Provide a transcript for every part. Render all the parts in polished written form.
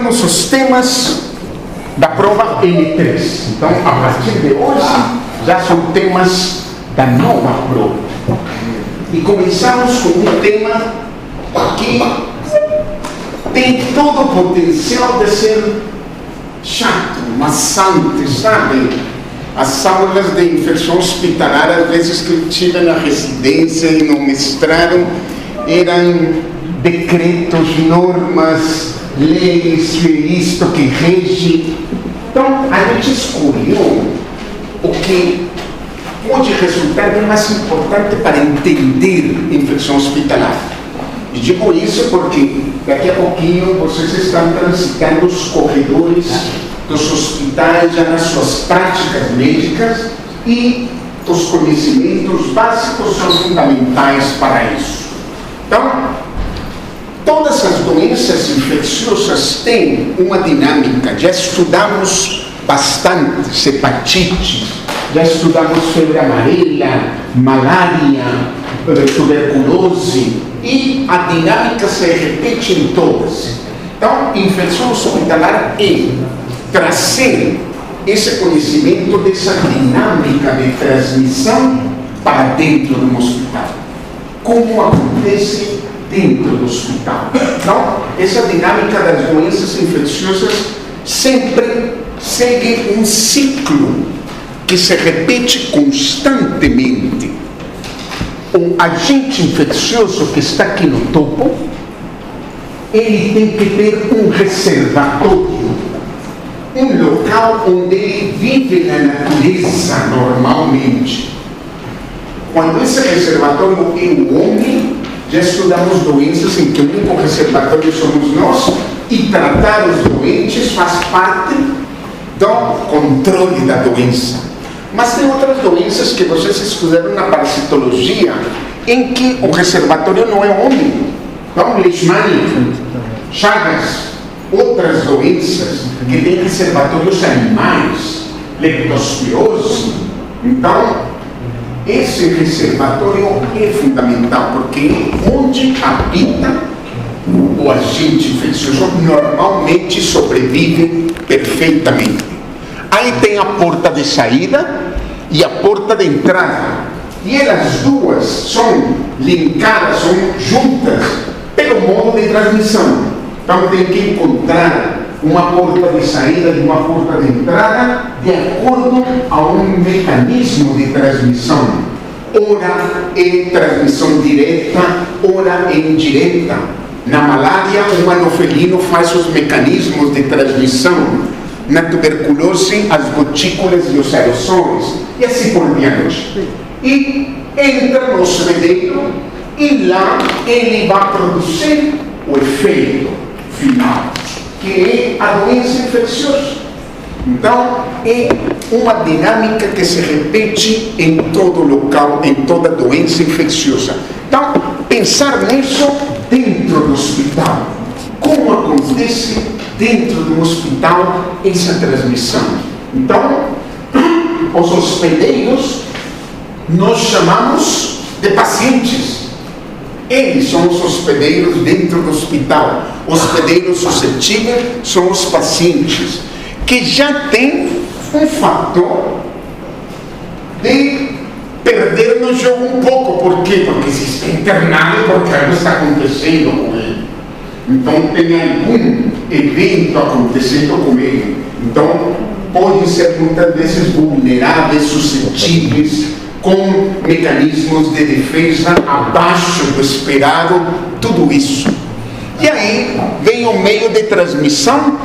estudamos os temas da prova N3. Então, a partir de hoje, já são temas da nova prova. E começamos com um tema que tem todo o potencial de ser chato, maçante, sabe? As aulas de infecção hospitalar, às vezes que eu tive na residência e no mestrado, eram decretos, normas, leis, isto que rege. Então, a gente escolheu o que pode resultar de mais importante para entender infecção hospitalar. E digo isso porque daqui a pouquinho vocês estão transitando os corredores dos hospitais já nas suas práticas médicas e os conhecimentos básicos são fundamentais para isso. Então, todas as doenças infecciosas têm uma dinâmica. Já estudamos bastante hepatite, já estudamos febre amarela, malária, tuberculose, e a dinâmica se repete em todas. Então, infecção hospitalar é trazer esse conhecimento dessa dinâmica de transmissão para dentro de um hospital. Como acontece dentro do hospital. Então, essa dinâmica das doenças infecciosas sempre segue um ciclo que se repete constantemente. O agente infeccioso que está aqui no topo, ele tem que ter um reservatório, um local onde ele vive na natureza normalmente. Quando esse reservatório é o homem, já estudamos doenças em que o único reservatório somos nós, e tratar os doentes faz parte do controle da doença. Mas tem outras doenças que vocês estudaram na parasitologia, em que o reservatório não é homem. Então, leishmania, chagas, outras doenças que têm reservatórios animais, leptospirose. Então, esse reservatório é fundamental, porque onde habita o agente infeccioso normalmente sobrevive perfeitamente. Aí tem a porta de saída e a porta de entrada. E elas duas são linkadas, são juntas pelo modo de transmissão. Então tem que encontrar uma porta de saída e uma porta de entrada de acordo a um mecanismo de transmissão. Ora é transmissão direta, ora é indireta. Na malária, o anofelino faz os mecanismos de transmissão. Na tuberculose, as gotículas e os aerossóis, e assim por diante. E entra no hospedeiro, e lá ele vai produzir o efeito final, que é a doença infecciosa. Então, é uma dinâmica que se repete em todo local, em toda doença infecciosa. Então, pensar nisso dentro do hospital. Como acontece dentro do hospital essa transmissão? Então, os hospedeiros nós chamamos de pacientes. Eles são os hospedeiros dentro do hospital. Hospedeiros suscetíveis são os pacientes, que já têm um fator de perder no jogo um pouco. Por quê? Porque se está internado, porque algo está acontecendo com ele. Então tem algum evento acontecendo com ele. Então pode ser muitas vezes vulneráveis, suscetíveis, com mecanismos de defesa abaixo do esperado, tudo isso. E aí vem o meio de transmissão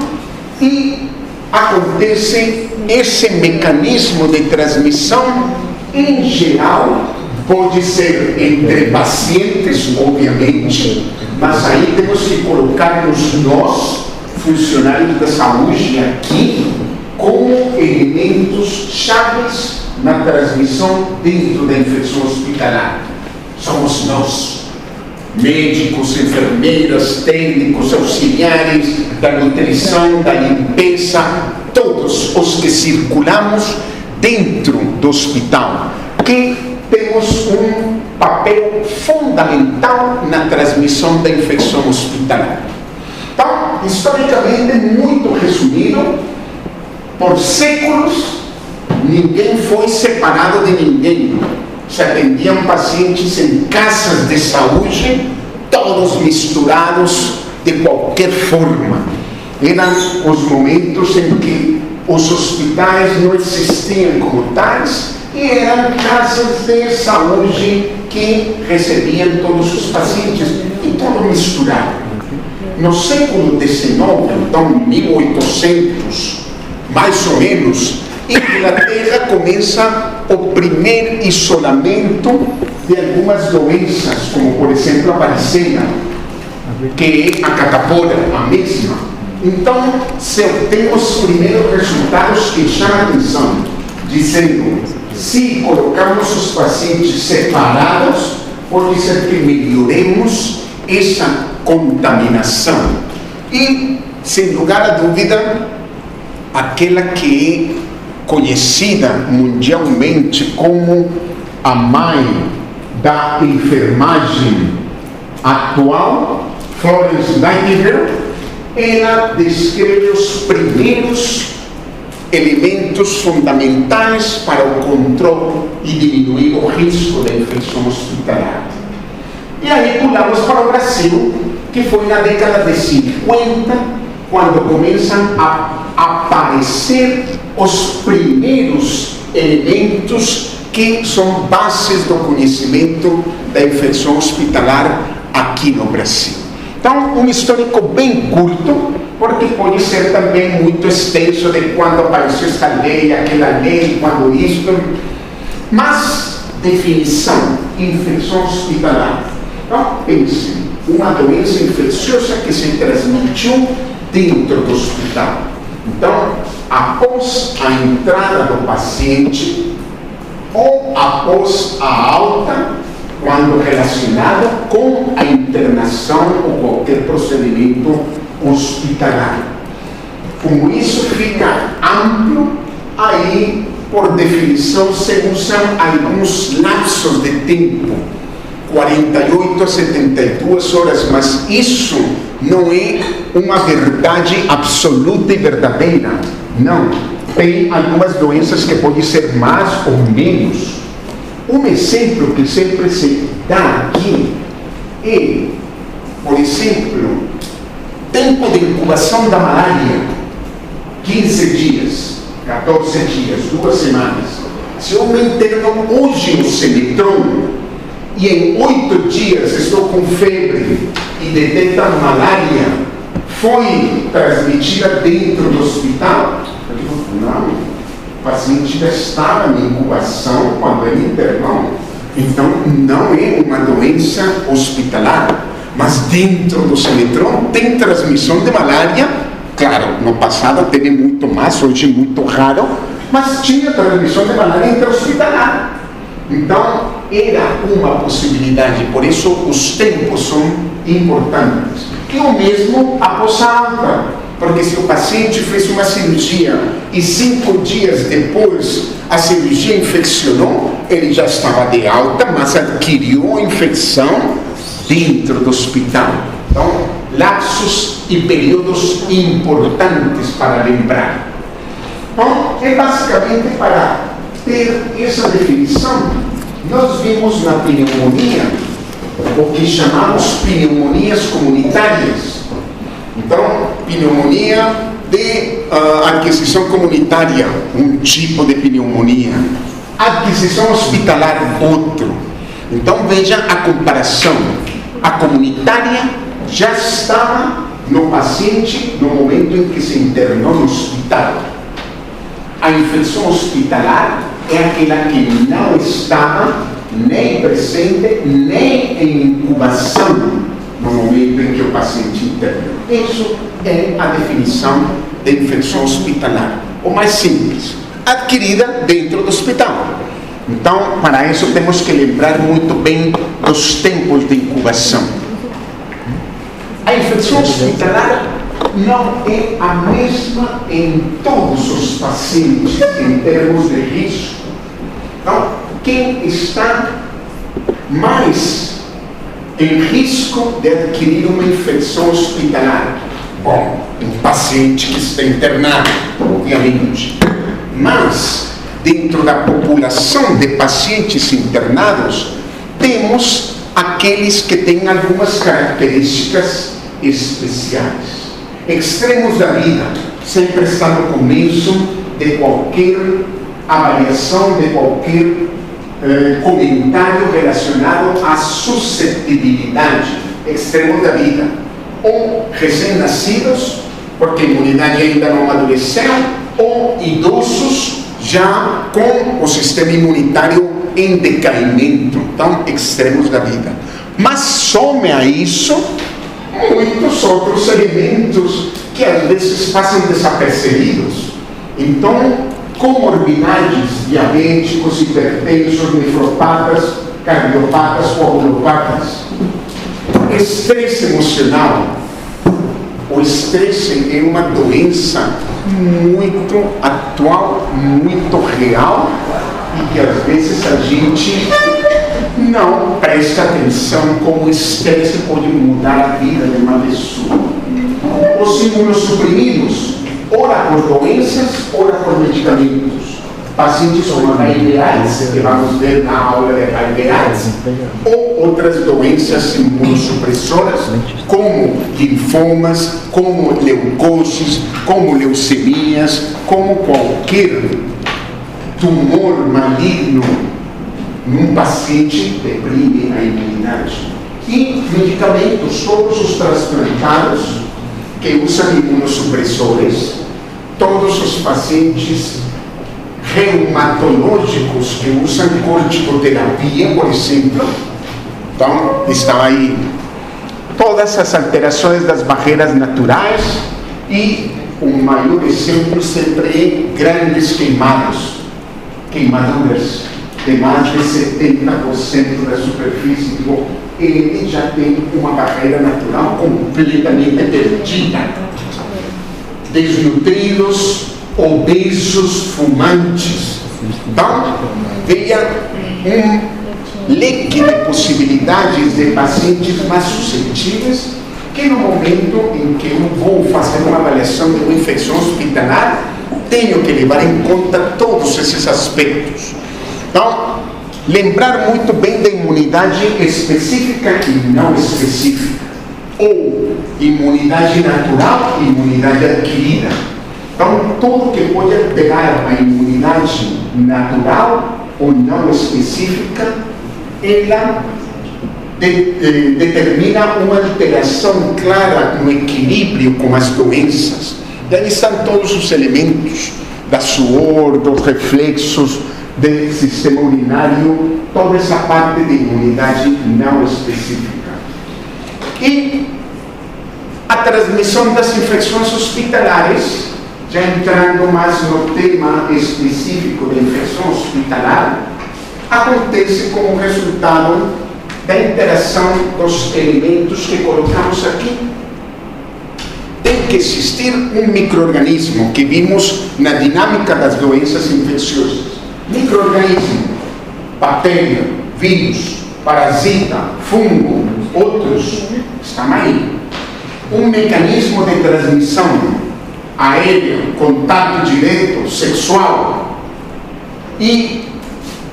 e acontece esse mecanismo de transmissão, em geral, pode ser entre pacientes, obviamente, mas aí temos que colocar-nos nós, funcionários da saúde, aqui, como elementos chaves na transmissão dentro da infecção hospitalar. Somos nós, médicos, enfermeiras, técnicos, auxiliares da nutrição, da limpeza, todos os que circulamos dentro do hospital, que temos um papel fundamental na transmissão da infecção hospitalar. Então, historicamente, muito resumido, por séculos, ninguém foi separado de ninguém. Se atendiam pacientes em casas de saúde, todos misturados de qualquer forma. Eram os momentos em que os hospitais não existiam como tais e eram casas de saúde que recebiam todos os pacientes e todo misturado. No século XIX, então 1800, mais ou menos, Inglaterra começa o primeiro isolamento de algumas doenças, como por exemplo a varicela, que é a catapora, a mesma. Então, se obtém os primeiros resultados que chamam a atenção, dizendo, se colocamos os pacientes separados, pode ser que melhoremos essa contaminação. E, sem lugar a dúvida, aquela que é conhecida mundialmente como a mãe da enfermagem atual, Florence Nightingale, ela descreve os primeiros elementos fundamentais para o controle e diminuir o risco da infecção hospitalar. E aí pulamos para o Brasil, que foi na década de 50, quando começam a aparecer os primeiros elementos que são bases do conhecimento da infecção hospitalar aqui no Brasil. Então, um histórico bem curto, porque pode ser também muito extenso de quando apareceu esta lei, aquela lei, quando isto. Mas, definição, infecção hospitalar. Então, pense, uma doença infecciosa que se transmitiu dentro do hospital. Então, após a entrada do paciente ou após a alta, quando relacionado com a internação ou qualquer procedimento hospitalar. Como isso fica amplo, aí, por definição, se usam alguns lapsos de tempo, 48 a 72 horas, mas isso não é uma verdade absoluta e verdadeira. Não. Tem algumas doenças que podem ser mais ou menos. Um exemplo que sempre se dá aqui é, por exemplo, tempo de incubação da malária, 15 dias, 14 dias, 2 semanas. Se eu me interno hoje no Semitron e em 8 dias estou com febre e detectam malária, foi transmitida dentro do hospital? Eu digo, não. O paciente já estava em incubação quando ele internou. Então, não é uma doença hospitalar, mas dentro do Semitron tem transmissão de malária. Claro, no passado teve muito mais, hoje muito raro, mas tinha transmissão de malária intra-hospitalar. Então, era uma possibilidade, por isso os tempos são importantes. E o mesmo após a alta. Porque se o paciente fez uma cirurgia e 5 dias depois a cirurgia infeccionou, ele já estava de alta, mas adquiriu a infecção dentro do hospital. Então, lapsos e períodos importantes para lembrar. Então, é basicamente para ter essa definição. Nós vimos na pneumonia o que chamamos pneumonias comunitárias. Então, pneumonia de aquisição comunitária, um tipo de pneumonia. Aquisição hospitalar, outro. Então, veja a comparação. A comunitária já estava no paciente no momento em que se internou no hospital. A infecção hospitalar é aquela que não estava nem presente, nem em incubação no momento em que o paciente internou. Isso é a definição de infecção hospitalar. O mais simples, adquirida dentro do hospital. Então, para isso temos que lembrar muito bem dos tempos de incubação. A infecção hospitalar não é a mesma em todos os pacientes em termos de risco. Então, quem está mais em risco de adquirir uma infecção hospitalar Bom, um paciente que está internado, obviamente. Mas, dentro da população de pacientes internados, temos aqueles que têm algumas características especiais. Extremos da vida sempre está no começo de qualquer avaliação, de qualquer comentário relacionado à suscetibilidade. Extremos da vida. Ou recém-nascidos, porque a imunidade ainda não amadureceu, ou idosos já com o sistema imunitário em decaimento. Então, extremos da vida. Mas some a isso muitos outros elementos que às vezes passam desapercebidos. Então, comorbidades, diabéticos, hipertensos, nefropatas, cardiopatas, coagulopatas. Estresse emocional. O estresse é uma doença muito atual, muito real, e que às vezes a gente não presta atenção como o estresse pode mudar a vida de uma pessoa. Os imunossuprimidos, ora por doenças, ora por medicamentos. Pacientes com HIV/AIDS, que vamos ver na aula de HIV/AIDS, ou outras doenças imunossupressoras, como linfomas, como leucoses, como leucemias, como qualquer tumor maligno num paciente deprime a imunidade. E medicamentos, todos os transplantados que usam imunossupressores, todos os pacientes reumatológicos que usam corticoterapia, por exemplo. Então, estão aí todas as alterações das barreiras naturais, e o maior exemplo sempre é grandes queimaduras de mais de 70% da superfície. Ele já tem uma barreira natural completamente perdida. Desnutridos, obesos, fumantes. Então, veja um leque de possibilidades de pacientes mais suscetíveis, que no momento em que eu vou fazer uma avaliação de uma infecção hospitalar, tenho que levar em conta todos esses aspectos. Então, lembrar muito bem da imunidade específica e não específica, ou imunidade natural e imunidade adquirida. Então, tudo que pode alterar a imunidade natural ou não específica, ela determina uma alteração clara no equilíbrio com as doenças. Daí estão todos os elementos da suor, dos reflexos, do sistema urinário, toda essa parte de imunidade não específica. E a transmissão das infecções hospitalares, já entrando mais no tema específico da infecção hospitalar, acontece como resultado da interação dos elementos que colocamos aqui. Tem que existir um micro-organismo que vimos na dinâmica das doenças infecciosas. Micro-organismo, bactéria, vírus, parasita, fungo, outros, estão aí. Um mecanismo de transmissão aérea, contato direto, sexual, e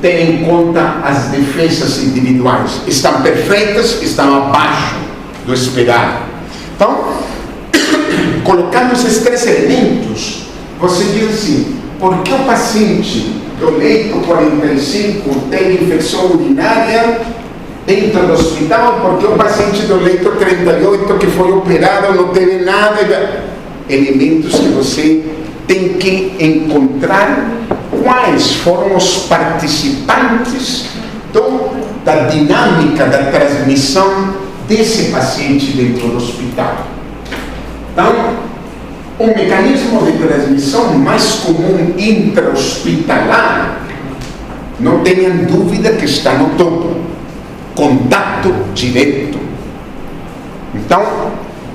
ter em conta as defesas individuais. Estão perfeitas, estão abaixo do esperado. Então, colocando esses três elementos, você diz assim: por que o paciente do leito 45 tem infecção urinária dentro do hospital, porque o paciente do leito 38 que foi operado não teve nada? Elementos que você tem que encontrar quais foram os participantes da dinâmica da transmissão desse paciente dentro do hospital. Então, o mecanismo de transmissão mais comum intra-hospitalar, não tenham dúvida que está no topo: contato direto. Então,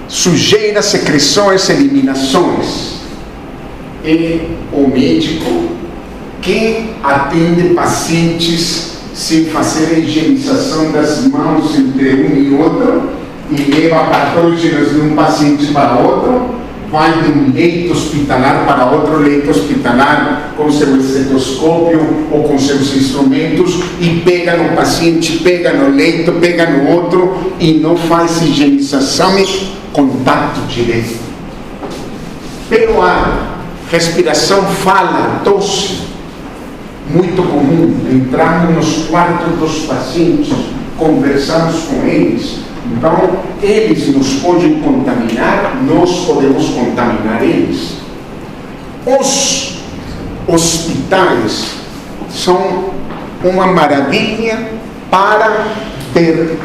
sujeiras, secreções, eliminações. É o médico que atende pacientes sem fazer a higienização das mãos entre um e outro, e leva patógenos de um paciente para outro, vai de um leito hospitalar para outro leito hospitalar com seu estetoscópio ou com seus instrumentos e pega no paciente, pega no leito, pega no outro e não faz higienização e contato direto. Pelo ar, respiração, fala, tosse, muito comum. Entramos nos quartos dos pacientes, conversamos com eles. Então, eles nos podem contaminar, nós podemos contaminar eles. Os hospitais são uma maravilha para ter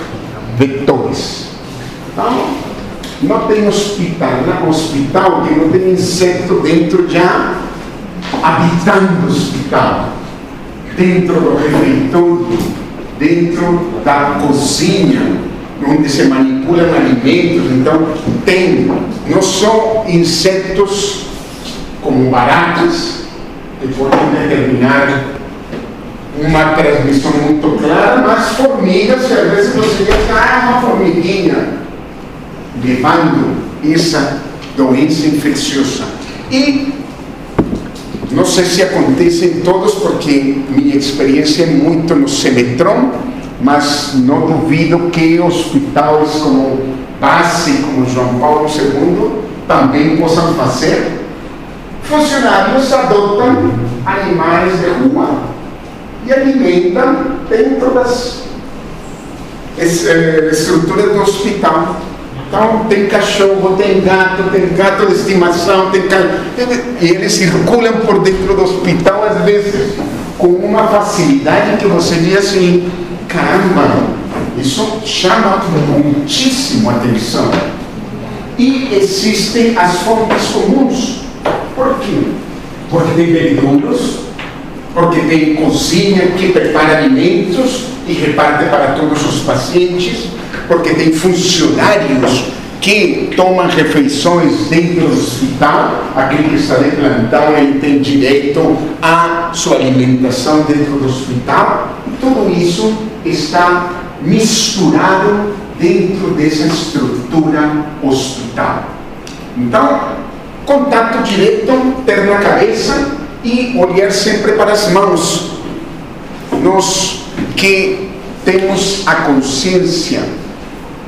vetores. Então, não tem hospital que não tem inseto dentro já, habitando o hospital, dentro do refeitório, dentro da cozinha, onde se manipulam alimentos. Então, tem não só insetos como baratas, que podem determinar uma transmissão muito clara, mas formigas, que às vezes você diz, uma formiguinha, levando essa doença infecciosa. E não sei se acontece em todos, porque minha experiência é muito no Semetron, mas não duvido que hospitais como Base, como João Paulo II, também possam fazer. Funcionários adotam animais de rua e alimentam dentro das estruturas do hospital. Então, tem cachorro, tem gato de estimação, e eles circulam por dentro do hospital, às vezes, com uma facilidade que você diz assim, caramba, isso chama muitíssimo atenção. E existem as fontes comuns. Por quê? Porque tem verdugos, porque tem cozinha que prepara alimentos e reparte para todos os pacientes, porque tem funcionários que tomam refeições dentro do hospital, aquele que está de plantão, ele tem direito à sua alimentação dentro do hospital, e tudo isso está misturado dentro dessa estrutura hospital. Então, contato direto, ter na cabeça e olhar sempre para as mãos. Nós que temos a consciência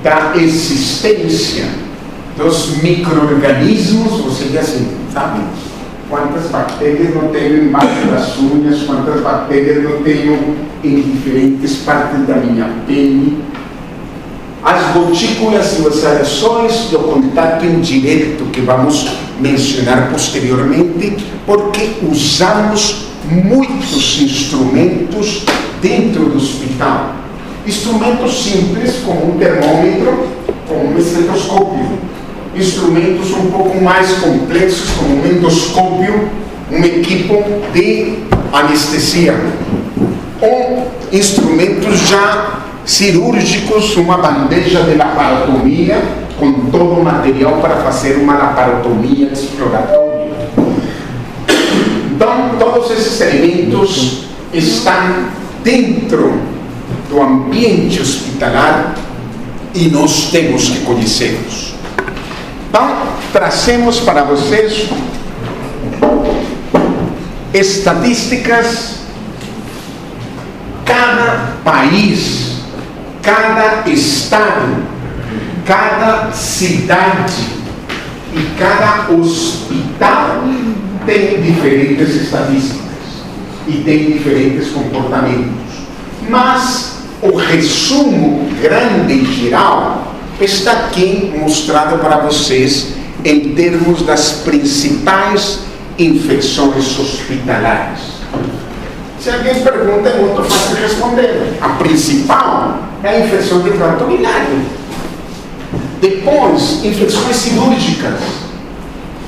da existência dos micro-organismos, ou seja, assim, sabe? Quantas bactérias não tenho embaixo das unhas, quantas bactérias não tenho em diferentes partes da minha pele. As gotículas e os aerossóis do contato indireto, que vamos mencionar posteriormente, porque usamos muitos instrumentos dentro do hospital. Instrumentos simples, como um termômetro, como um estetoscópio. Instrumentos um pouco mais complexos, como um endoscópio, um equipo de anestesia. Ou instrumentos já cirúrgicos, uma bandeja de laparotomia, com todo o material para fazer uma laparotomia exploratória. Então, todos esses elementos estão dentro do ambiente hospitalar e nós temos que conhecê-los. Então, trazemos para vocês estatísticas. Cada país, cada estado, cada cidade e cada hospital tem diferentes estatísticas e tem diferentes comportamentos. Mas o resumo grande e geral está aqui mostrado para vocês em termos das principais infecções hospitalares. Se alguém pergunta, é muito fácil responder. A principal é a infecção de trato urinário. Depois, infecções cirúrgicas.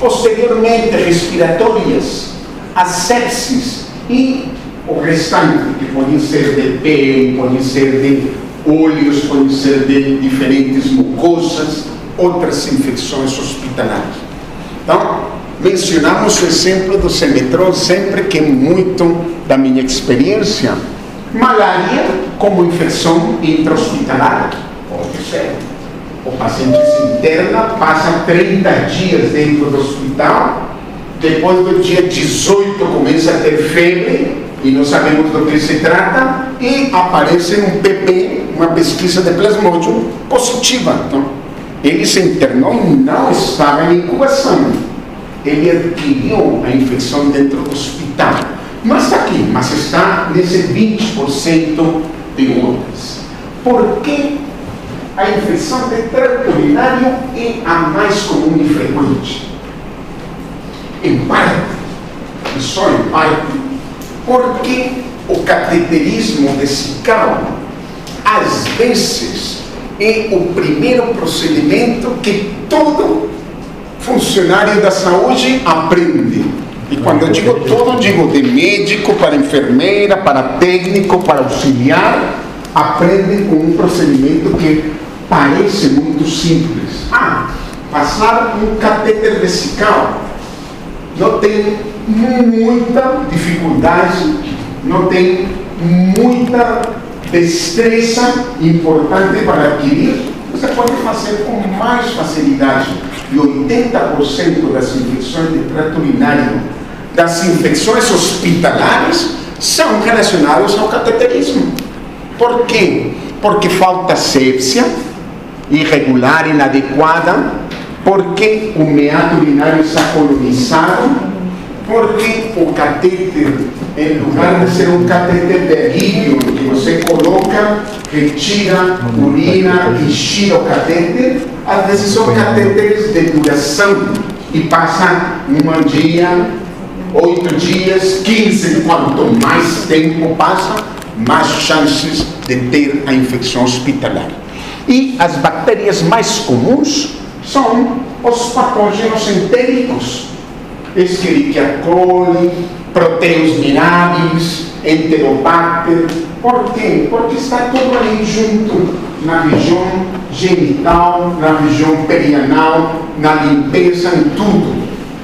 Posteriormente, respiratórias, as sepsis e o restante, que podem ser de pele, podem ser de olhos, podem ser de diferentes mucosas, outras infecções hospitalares. Então, mencionamos o exemplo do Semetron sempre, que é muito da minha experiência. Malária como infecção intra-hospitalar, pode ser. o paciente se interna, passa 30 dias dentro do hospital, depois do dia 18 começa a ter febre, e não sabemos do que se trata, e aparece um PP, uma pesquisa de Plasmodium positiva. Então, ele se internou e não estava em incubação. Ele adquiriu a infecção dentro do hospital. Mas está aqui, mas está nesse 20% de outras. Por que a infecção de trato urinário é a mais comum e frequente? Em parte, e só em parte, porque o cateterismo vesical, às vezes, é o primeiro procedimento que todo funcionário da saúde aprende. E quando eu digo todo, eu digo de médico para enfermeira, para técnico, para auxiliar, aprende com um procedimento que parece muito simples. Passar um catéter vesical não tem muita dificuldade, não tem muita destreza importante para adquirir, você pode fazer com mais facilidade. E 80% das infecções de trato urinário, das infecções hospitalares, são relacionadas ao cateterismo. Por quê? Porque falta asepsia irregular, inadequada, porque o meato urinário está colonizado, porque o catéter, em lugar de ser um catéter de alívio, que você coloca, retira, urina e tira o catéter, às vezes são catéteres de duração e passa um dia, 8 dias, 15, quanto mais tempo passa, mais chances de ter a infecção hospitalar. E as bactérias mais comuns são os patógenos entéricos, Escherichia coli, Proteus mirabilis, Enterobacter. Por quê? Porque está tudo ali junto, na região genital, na região perianal, na limpeza, em tudo.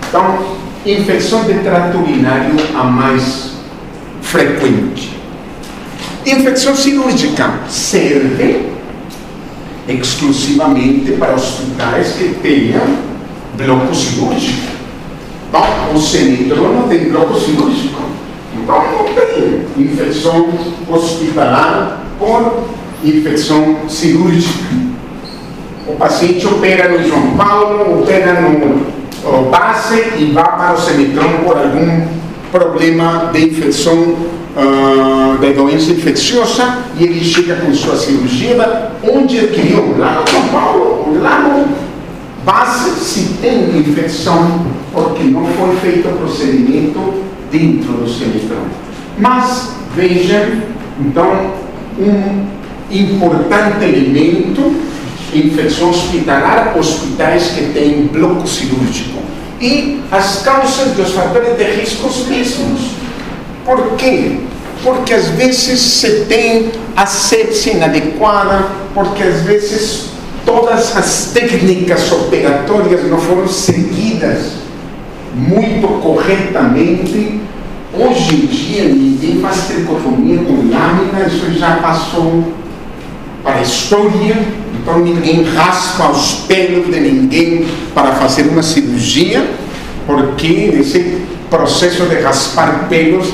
Então, infecção de trato urinário a mais frequente. Infecção cirúrgica serve exclusivamente para hospitais que tenham bloco cirúrgico. Então, o Senitron não tem bloco cirúrgico. Então, não tem infecção hospitalar por infecção cirúrgica. O paciente opera no João Paulo, opera no base e vai para o Senitron por algum problema de infecção, de doença infecciosa, e ele chega com sua cirurgia, onde adquiriu, lá no São Paulo, lá no base, se tem infecção, porque não foi feito o procedimento dentro do Senitron. Mas, vejam, então, um importante elemento, infecção hospitalar, hospitais que têm bloco cirúrgico. E as causas dos fatores de riscos mesmos. Por quê? Porque às vezes se tem asepsia inadequada, porque às vezes todas as técnicas operatórias não foram seguidas muito corretamente. Hoje em dia ninguém faz tricotomia com lâmina, isso já passou para a história. Então ninguém raspa os pelos de ninguém para fazer uma cirurgia, porque esse processo de raspar pelos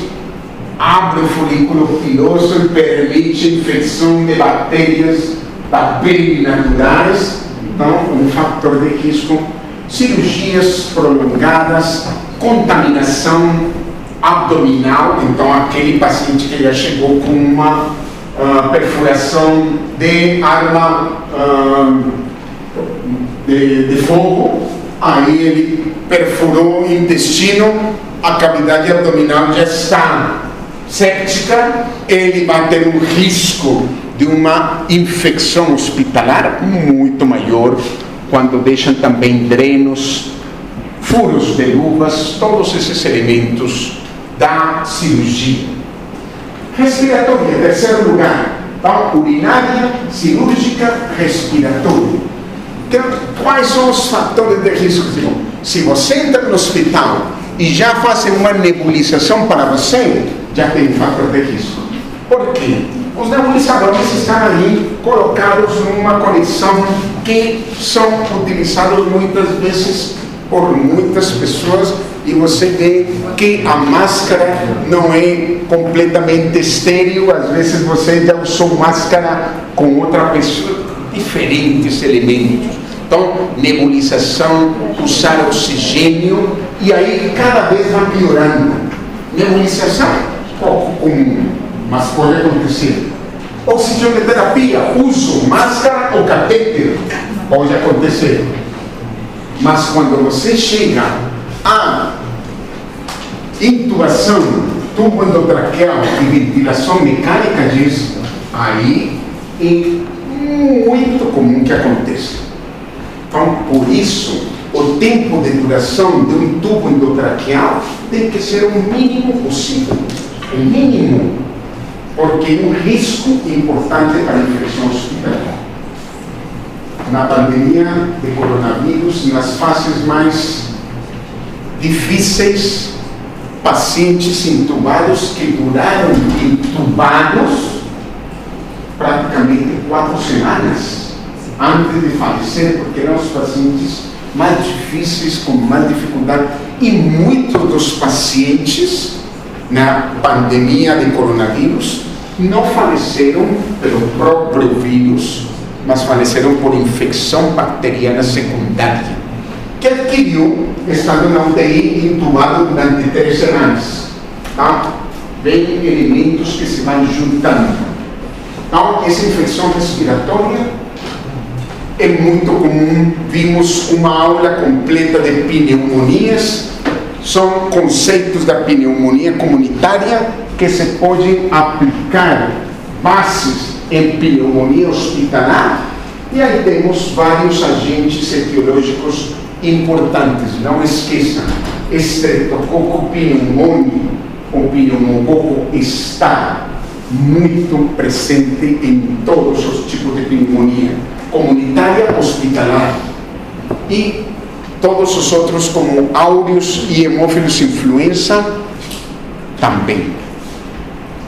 abre o folículo piloso e permite infecção de bactérias da pele naturais. Então, um fator de risco. Cirurgias prolongadas, contaminação abdominal. Então, aquele paciente que já chegou com uma perfuração de arma de fogo, aí ele perfurou o intestino, a cavidade abdominal já está séptica, ele vai ter um risco de uma infecção hospitalar muito maior quando deixam também drenos, furos de luvas, todos esses elementos da cirurgia. Respiratória, terceiro lugar. Então, urinária, cirúrgica, respiratória. Então, quais são os fatores de risco? Se você entra no hospital e já fazem uma nebulização para você, já tem fator de risco. Por quê? Os nebulizadores estão ali colocados numa conexão que são utilizados muitas vezes por muitas pessoas, e você vê que a máscara não é completamente estéril. Às vezes você já usou máscara com outra pessoa, diferentes elementos. Então, nebulização, usar oxigênio, e aí cada vez vai piorando. Nebulização, pouco comum, mas pode acontecer. Oxigenoterapia, uso máscara ou catéter, pode acontecer. Mas quando você chega à intubação, tubo endotraqueal e ventilação mecânica disso, aí é muito comum que aconteça. Então, por isso, o tempo de duração de um tubo endotraqueal tem que ser o mínimo possível. O mínimo, porque é um risco importante para a infecção hospitalar. Na pandemia de coronavírus, nas fases mais difíceis, pacientes intubados que duraram intubados praticamente 4 semanas antes de falecer, porque eram os pacientes mais difíceis, com mais dificuldade, e muitos dos pacientes na pandemia de coronavírus não faleceram pelo próprio vírus, mas faleceram por infecção bacteriana secundária, que adquiriu estando na UTI intubado durante 3 semanas. Tá? Vem elementos que se vão juntando. Então, essa infecção respiratória é muito comum. Vimos uma aula completa de pneumonias. São conceitos da pneumonia comunitária que se podem aplicar bases em pneumonia hospitalar, e aí temos vários agentes etiológicos importantes. Não esqueçam, Streptococcus pneumoniae, o pneumococo está muito presente em todos os tipos de pneumonia comunitária, hospitalar, e todos os outros, como áureos e hemófilos influenza, também.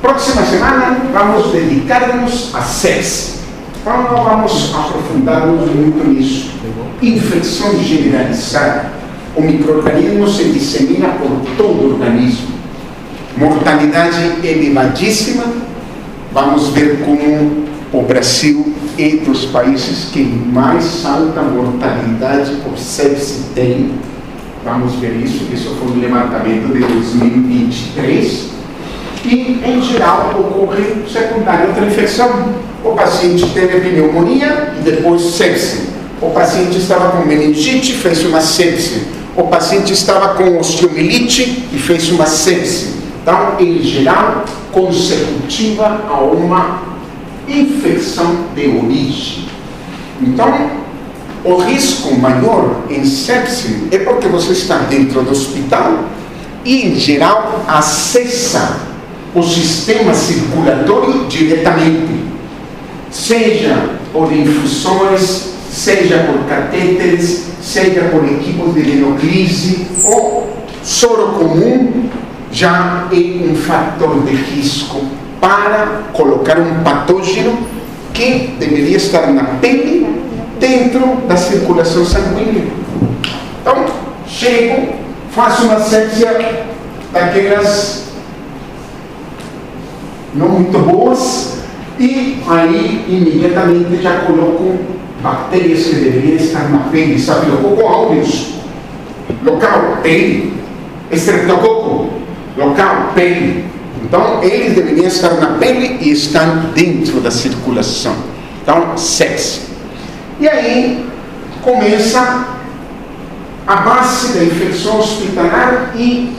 Próxima semana vamos dedicar-nos a sepsis. Então não vamos aprofundar-nos muito nisso. Infecção generalizada. O micro-organismo se dissemina por todo o organismo. Mortalidade elevadíssima. Vamos ver como o Brasil é dos países que mais alta mortalidade por sepsis tem. Vamos ver isso. Isso foi um levantamento de 2023. E, em geral, ocorre secundária outra infecção. O paciente teve pneumonia e depois sepse. O paciente estava com meningite e fez uma sepse. O paciente estava com osteomielite e fez uma sepse. Então, em geral, consecutiva a uma infecção de origem. Então, o risco maior em sepse é porque você está dentro do hospital e, em geral, acessa o sistema circulatório diretamente, seja por infusões, seja por catéteres, seja por equipos de venoclise, ou soro comum já é um fator de risco para colocar um patógeno que deveria estar na pele, dentro da circulação sanguínea. Então, chego, faço uma sepsia daquelas não muito boas, e aí imediatamente já coloco bactérias que deveriam estar na pele. Staphylococcus aureus, local, pele. Streptococcus, local, pele. Então, eles deveriam estar na pele e estão dentro da circulação. Então, sepse. E aí começa a base da infecção hospitalar e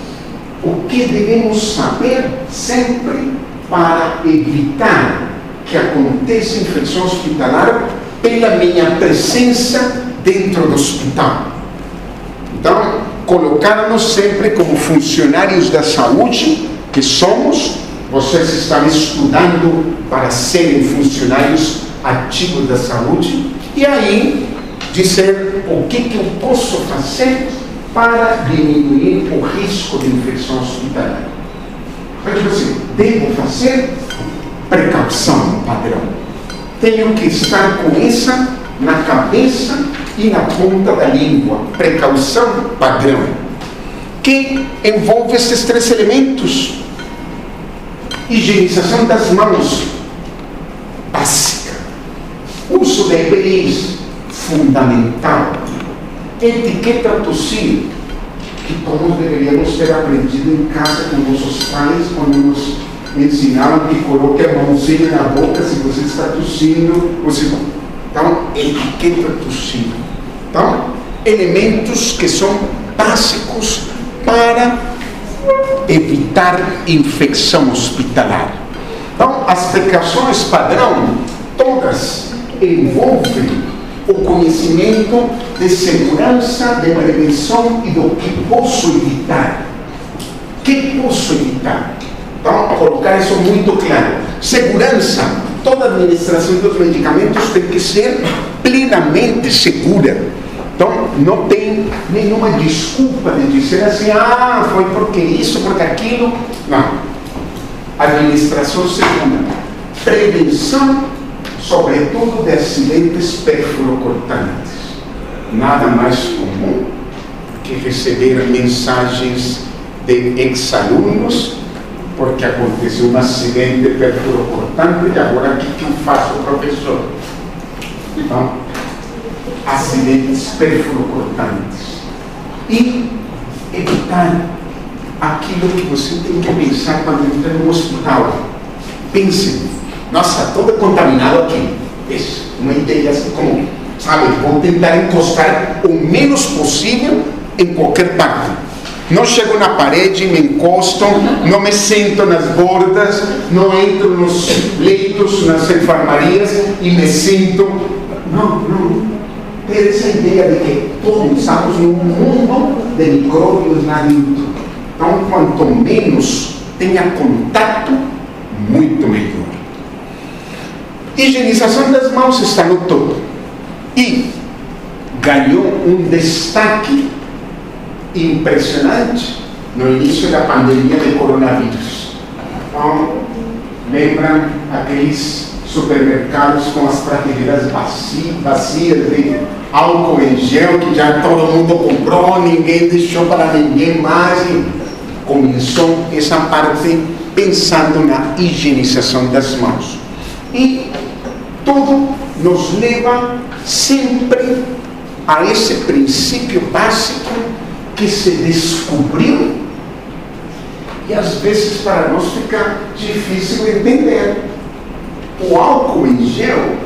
o que devemos saber sempre para evitar que aconteça infecção hospitalar pela minha presença dentro do hospital. Então, colocar-nos sempre como funcionários da saúde, que somos. Vocês estão estudando para serem funcionários ativos da saúde, e aí dizer o que eu posso fazer para diminuir o risco de infecção hospitalar. Mas você, devo fazer precaução padrão. Tenho que estar com essa na cabeça e na ponta da língua. Precaução padrão, que envolve esses 3 elementos. Higienização das mãos, básica. Uso da EPIs, fundamental. Etiqueta tossir, que todos deveríamos ter aprendido em casa com nossos pais, quando nos ensinavam que coloque a mãozinha na boca se você está tossindo. Então, etiqueta tossir. Então, elementos que são básicos para evitar infecção hospitalar. Então, as precauções padrão, todas envolvem o conhecimento de segurança, de prevenção e do que posso evitar. O que posso evitar? Então, colocar isso muito claro. Segurança, toda a administração dos medicamentos tem que ser plenamente segura. Então, não tem nenhuma desculpa de dizer assim, foi porque isso, porque aquilo. Não. Administração segura. Prevenção, sobretudo de acidentes perfurocortantes. Nada mais comum que receber mensagens de ex-alunos, porque aconteceu um acidente perfurocortante e agora o que eu faço, professor? Então, acidentes perfurocortantes. E evitar aquilo que você tem que pensar quando entra no hospital. Pense, nossa, todo contaminado aqui. Isso, uma ideia assim como, sabe, vou tentar encostar o menos possível em qualquer parte. Não chego na parede, me encosto, não me sento nas bordas, não entro nos leitos, nas enfermarias e me sinto. Não. Ter essa ideia de que todos estamos num mundo de micróbios lá dentro. Então, quanto menos tenha contato, muito melhor. Higienização das mãos está no topo. E ganhou um destaque impressionante no início da pandemia de coronavírus. Então, lembram aqueles supermercados com as prateleiras vazias de álcool em gel que já todo mundo comprou, ninguém deixou para ninguém mais. E começou essa parte pensando na higienização das mãos. E tudo nos leva sempre a esse princípio básico que se descobriu e às vezes para nós fica difícil entender. O álcool em gel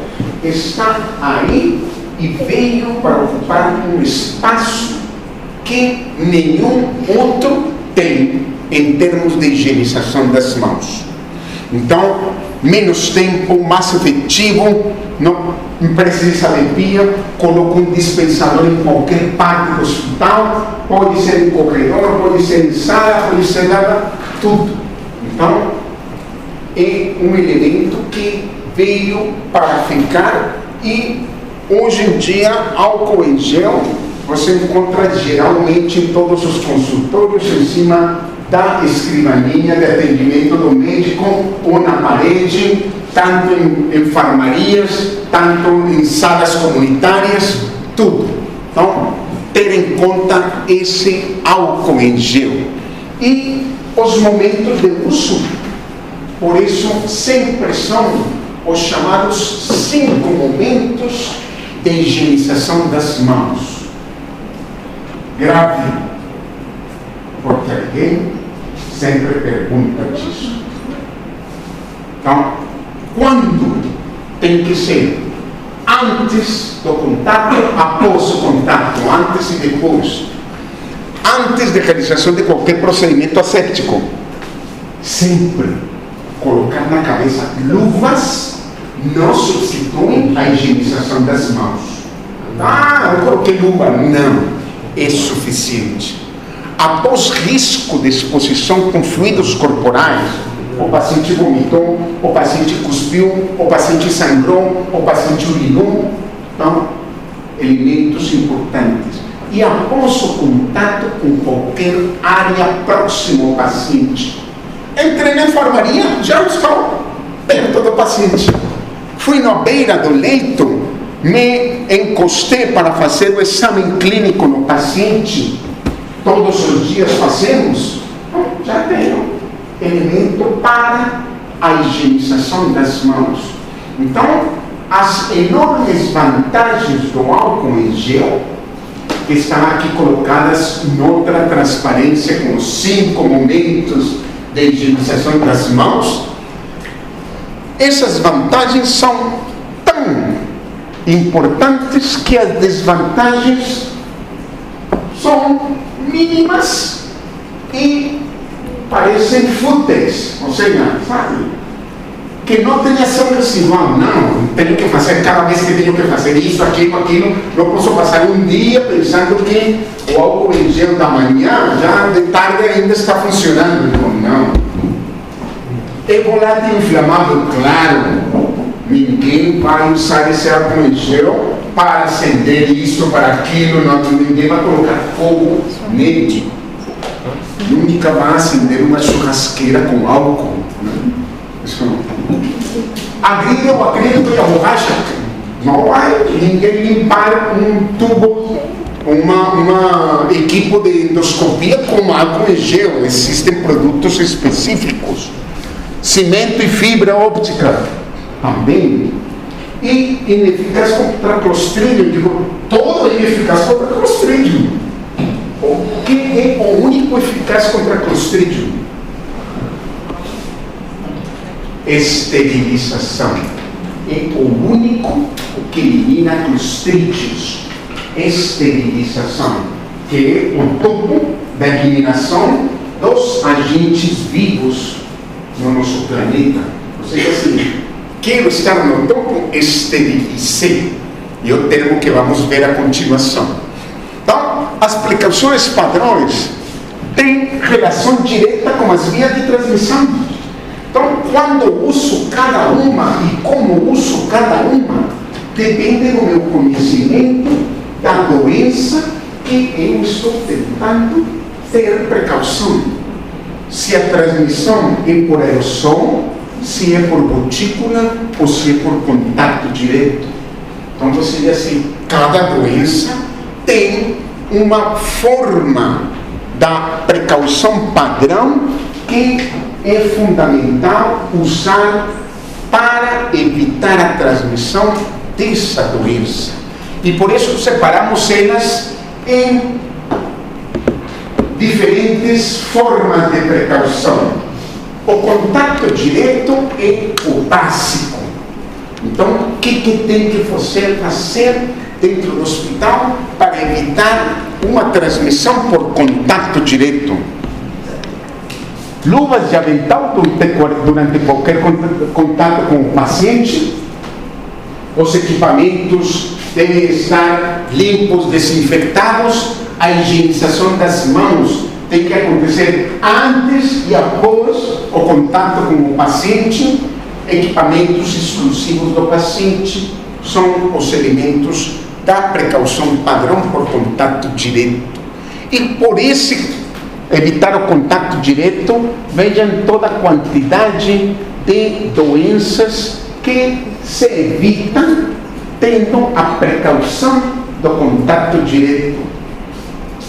está aí e veio para ocupar um espaço que nenhum outro tem em termos de higienização das mãos. Então, menos tempo, mais efetivo, não precisa de pia, coloca um dispensador em qualquer parte do hospital, pode ser em corredor, pode ser em sala, pode ser nada, tudo. Então, é um elemento que veio para ficar e hoje em dia álcool em gel você encontra geralmente em todos os consultórios em cima da escrivaninha de atendimento do médico ou na parede, tanto em enfermarias, tanto em salas comunitárias, tudo. Então, ter em conta esse álcool em gel e os momentos de uso. Por isso, sempre são os chamados 5 momentos de higienização das mãos. Grave, porque alguém sempre pergunta disso. Então, quando tem que ser? Antes do contato, após o contato, antes e depois. Antes da realização de qualquer procedimento asséptico. Sempre colocar na cabeça luvas não substituem a higienização das mãos. Eu coloquei luva. Não, é suficiente. Após risco de exposição com fluidos corporais, o paciente vomitou, o paciente cuspiu, o paciente sangrou, o paciente urinou. Então, elementos importantes. E após o contato com qualquer área próxima ao paciente. Entrei na enfermaria, já estou perto do paciente. Fui na beira do leito, me encostei para fazer o exame clínico no paciente, todos os dias fazemos, já tenho elemento para a higienização das mãos. Então, as enormes vantagens do álcool em gel, que estão aqui colocadas noutra transparência, com os 5 momentos de higienização das mãos, essas vantagens são tão importantes que as desvantagens são mínimas e parecem fúteis, ou seja, sabe, que não tem ação residual. Não, tenho que fazer cada vez que tenho que fazer isso, aquilo, não posso passar um dia pensando que o álcool em gel da manhã, já de tarde ainda está funcionando. Não. É volátil inflamável, claro. Ninguém vai usar esse álcool em gel para acender isso, para aquilo, não, ninguém vai colocar fogo nele. Nunca vai acender uma churrasqueira com álcool. Né? Isso não. A grilha, o acrílico e a borracha, não vai ninguém limpar um tubo, uma equipe de endoscopia com álcool em gel. Existem produtos específicos. Cimento e fibra óptica também. E ineficaz contra Clostridium. Digo, todo é ineficaz contra Clostridium. O que é o único eficaz contra Clostridium? Esterilização. É o único que elimina Clostridios. Esterilização, que é o topo da eliminação dos agentes vivos no nosso planeta. Ou seja, assim, quero estar no topo, esterilizei. E o termo que vamos ver a continuação. Então, as precauções padrões têm relação direta com as vias de transmissão. Então, quando uso cada uma e como uso cada uma, depende do meu conhecimento da doença que eu estou tentando ter precaução. Se a transmissão é por aerossol, se é por gotícula ou se é por contato direto. Então, você vê assim, cada doença tem uma forma da precaução padrão que é fundamental usar para evitar a transmissão dessa doença. E por isso separamos elas em diferentes formas de precaução. O contato direto é o básico. Então, o que tem que você fazer dentro do hospital para evitar uma transmissão por contato direto? Luvas de avental durante qualquer contato com o paciente. Os equipamentos devem estar limpos, desinfectados. A higienização das mãos tem que acontecer antes e após o contato com o paciente. Equipamentos exclusivos do paciente são os elementos da precaução padrão por contato direto. E por esse evitar o contato direto, vejam toda a quantidade de doenças que se evitam tendo a precaução do contato direto.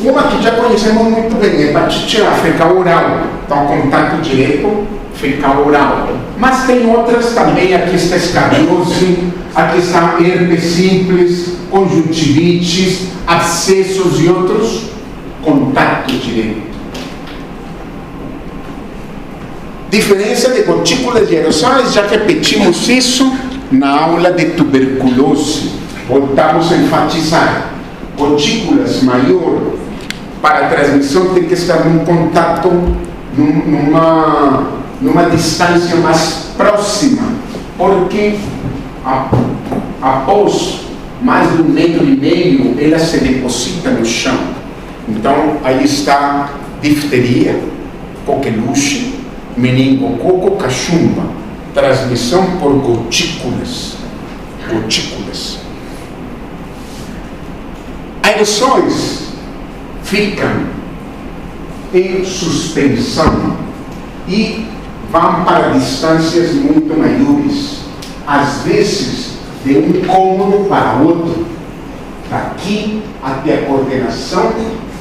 Uma que já conhecemos muito bem, é hepatite A, fecal oral. Então, contato direto, fecal oral. Mas tem outras também, aqui está escabiose, aqui está herpes simples, conjuntivites, abscessos e outros, contato direto. Diferença de gotículas e aerossóis, já repetimos isso na aula de tuberculose. Voltamos a enfatizar. Gotículas maior, para a transmissão tem que estar num contato, numa distância mais próxima, porque após mais de 1,5 metro, ela se deposita no chão. Então, aí está difteria, coqueluche, meningococo, cachumba, transmissão por gotículas. Aerossóis ficam em suspensão e vão para distâncias muito maiores. Às vezes, de um cômodo para outro. Daqui até a coordenação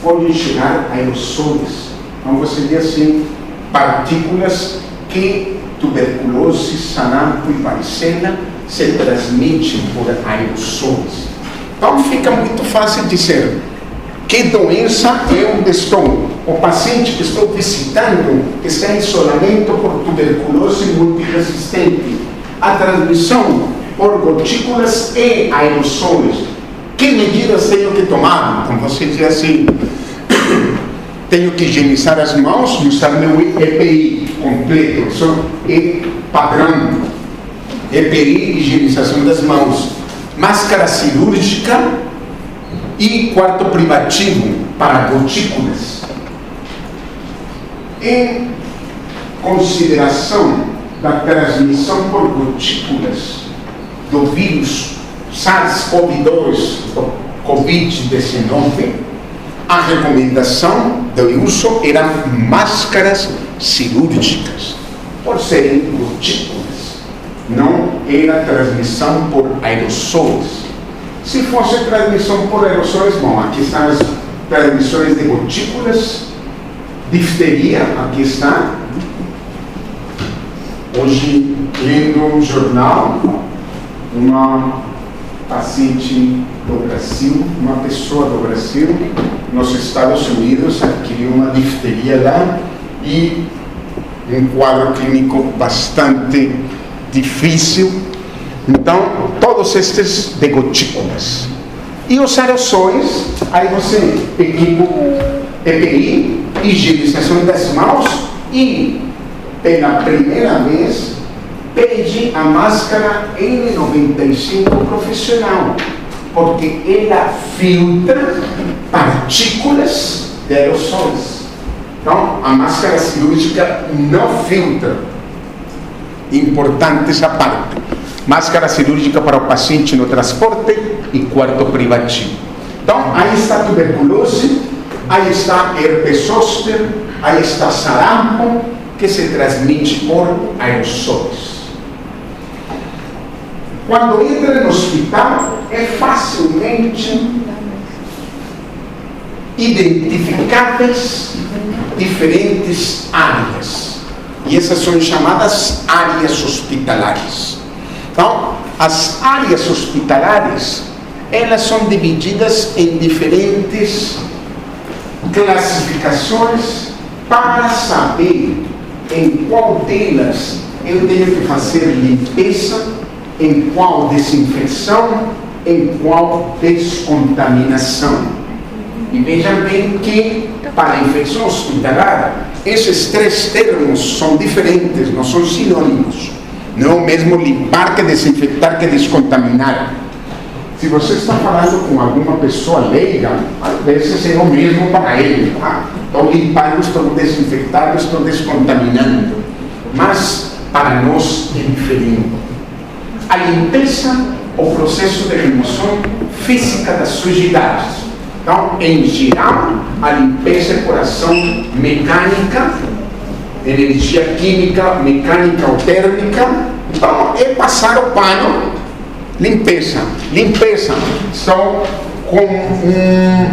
podem chegar aerossóis. Então você vê assim, partículas que tuberculose, sarampo e varicela se transmitem por aerossóis. Então fica muito fácil dizer que doença eu estou. O paciente que estou visitando está em isolamento por tuberculose multiresistente. A transmissão por gotículas e aerossóis. Que medidas tenho que tomar? Então você diz assim, tenho que higienizar as mãos e usar meu EPI completo. Isso é padrão. EPI, higienização das mãos. Máscara cirúrgica e quarto privativo para gotículas. Em consideração da transmissão por gotículas do vírus SARS-CoV-2, do Covid-19, a recomendação do uso eram máscaras cirúrgicas, por serem gotículas, não era transmissão por aerossóis. Se fosse transmissão por aerossóis, bom, aqui estão as transmissões de gotículas, difteria, aqui está. Hoje, lendo um jornal, uma paciente do Brasil, uma pessoa do Brasil, nos Estados Unidos, adquiriu uma difteria lá e um quadro clínico bastante difícil. Então, todos estes de gotículas. E os aerossóis, aí você equipa EPI, higienização das mãos e, pela primeira vez, pede a máscara N95 profissional, porque ela filtra partículas de aerossóis. Então, a máscara cirúrgica não filtra. Importante essa parte. Máscara cirúrgica para o paciente no transporte e quarto privativo. Então, aí está a tuberculose, aí está herpes zoster, aí está sarampo, que se transmite por aerossóis. Quando entra no hospital, é facilmente identificadas diferentes áreas. E essas são chamadas áreas hospitalares. Então, as áreas hospitalares, elas são divididas em diferentes classificações para saber em qual delas eu tenho que fazer limpeza, em qual desinfecção, em qual descontaminação. E vejam bem que, para a infecção hospitalar, esses três termos são diferentes, não são sinônimos. Não é o mesmo limpar que desinfectar que descontaminar. Se você está falando com alguma pessoa leiga, às vezes é o mesmo para ele. Estou limpando, estou desinfectando, estou descontaminando. Mas para nós é diferente. A limpeza, o processo de remoção física das sujidades. Então, em geral, a limpeza é por ação mecânica, energia química, mecânica ou térmica. Então, é passar o pano, limpeza. Limpeza, só com um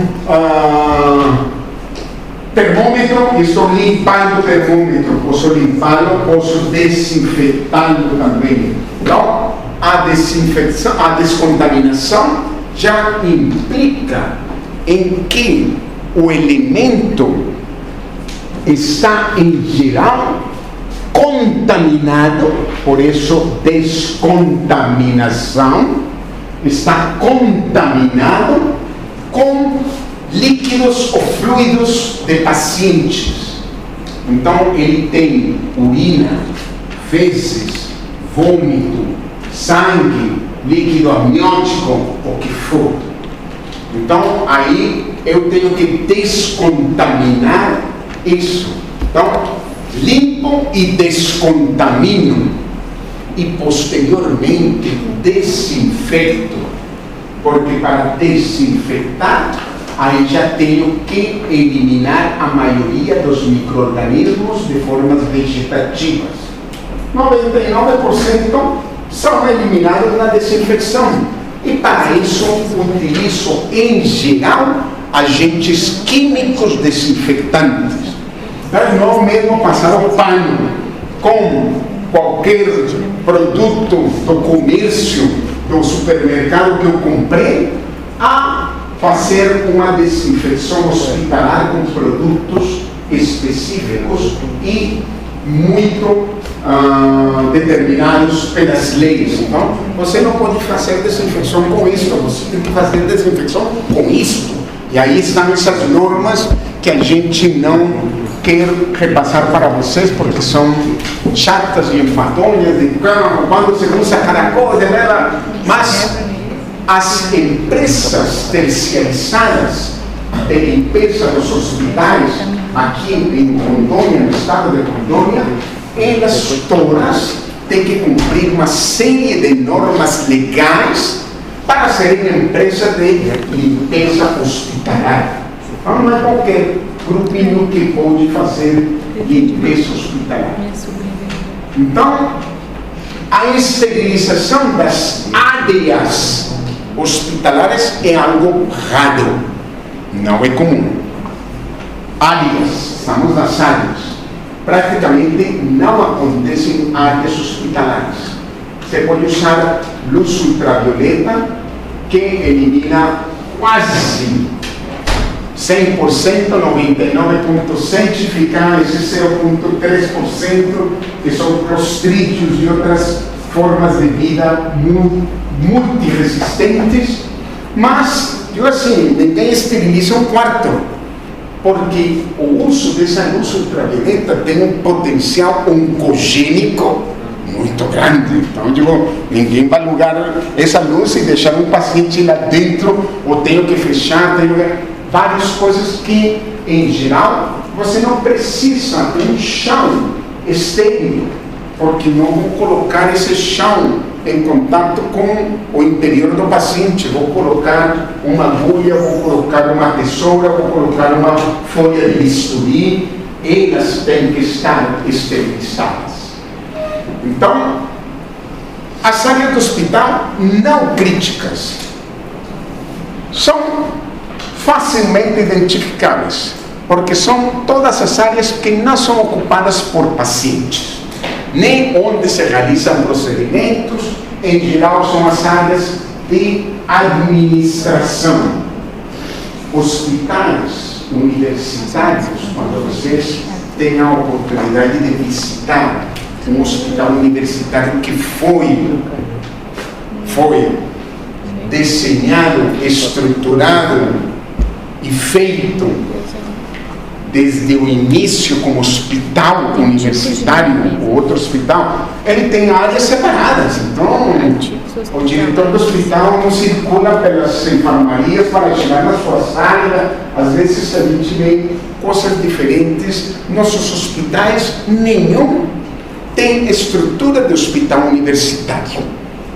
termômetro, estou limpando o termômetro, posso limpá-lo, posso desinfetá-lo também. Então, a desinfecção, a descontaminação já implica em que o elemento está, em geral, contaminado, por isso descontaminação, está contaminado com líquidos ou fluidos de pacientes. Então, ele tem urina, fezes, vômito, sangue, líquido amniótico, o que for. Então, aí eu tenho que descontaminar isso. Então, limpo e descontamino e posteriormente desinfeto, porque para desinfetar aí já tenho que eliminar a maioria dos micro-organismos de formas vegetativas. 99% são eliminados na desinfecção. E para isso, utilizo em geral agentes químicos desinfectantes. Não mesmo passar o pano com qualquer produto do comércio, do supermercado que eu comprei, a fazer uma desinfecção hospitalar com produtos específicos e muito determinados pelas leis. Então, você não pode fazer desinfecção com isto, você tem que fazer desinfecção com isto. E aí estão essas normas que a gente não quer repassar para vocês, porque são chatas e enfadonhas, de quando se usa cada coisa, mas as empresas terciarizadas de limpeza dos hospitais aqui em Rondônia, no estado de Rondônia, elas todas têm que cumprir uma série de normas legais para serem empresas de limpeza hospitalar. Então, não é qualquer grupinho que pode fazer limpeza hospitalar. Então, a esterilização das áreas hospitalares é algo raro, não é comum. Áreas, estamos nas áreas, praticamente não acontecem em áreas hospitalares. Você pode usar luz ultravioleta, que elimina quase 100%, 99,7%, fica esse 0,3%, que são clostrídeos e outras formas de vida multiresistentes. Mas, eu assim, ninguém esteriliza um quarto, porque o uso dessa luz ultravioleta tem um potencial oncogênico muito grande. Então, digo, ninguém vai alugar essa luz e deixar um paciente lá dentro, ou tenho que fechar, várias coisas que, em geral, você não precisa de um chão estéril, porque não vou colocar esse chão em contato com o interior do paciente. Vou colocar uma agulha, vou colocar uma tesoura, vou colocar uma folha de bisturi, elas têm que estar esterilizadas. Então, as áreas do hospital não críticas são facilmente identificáveis, porque são todas as áreas que não são ocupadas por pacientes, nem onde se realizam procedimentos. Em geral, são as áreas de administração. Hospitais universitários, quando vocês têm a oportunidade de visitar um hospital universitário que foi desenhado, estruturado e feito desde o início como hospital universitário, ou outro hospital, ele tem áreas separadas. Então, o diretor do hospital não circula pelas enfermarias para chegar nas suas áreas. Às vezes a gente vê coisas diferentes. Nossos hospitais, nenhum tem estrutura de hospital universitário.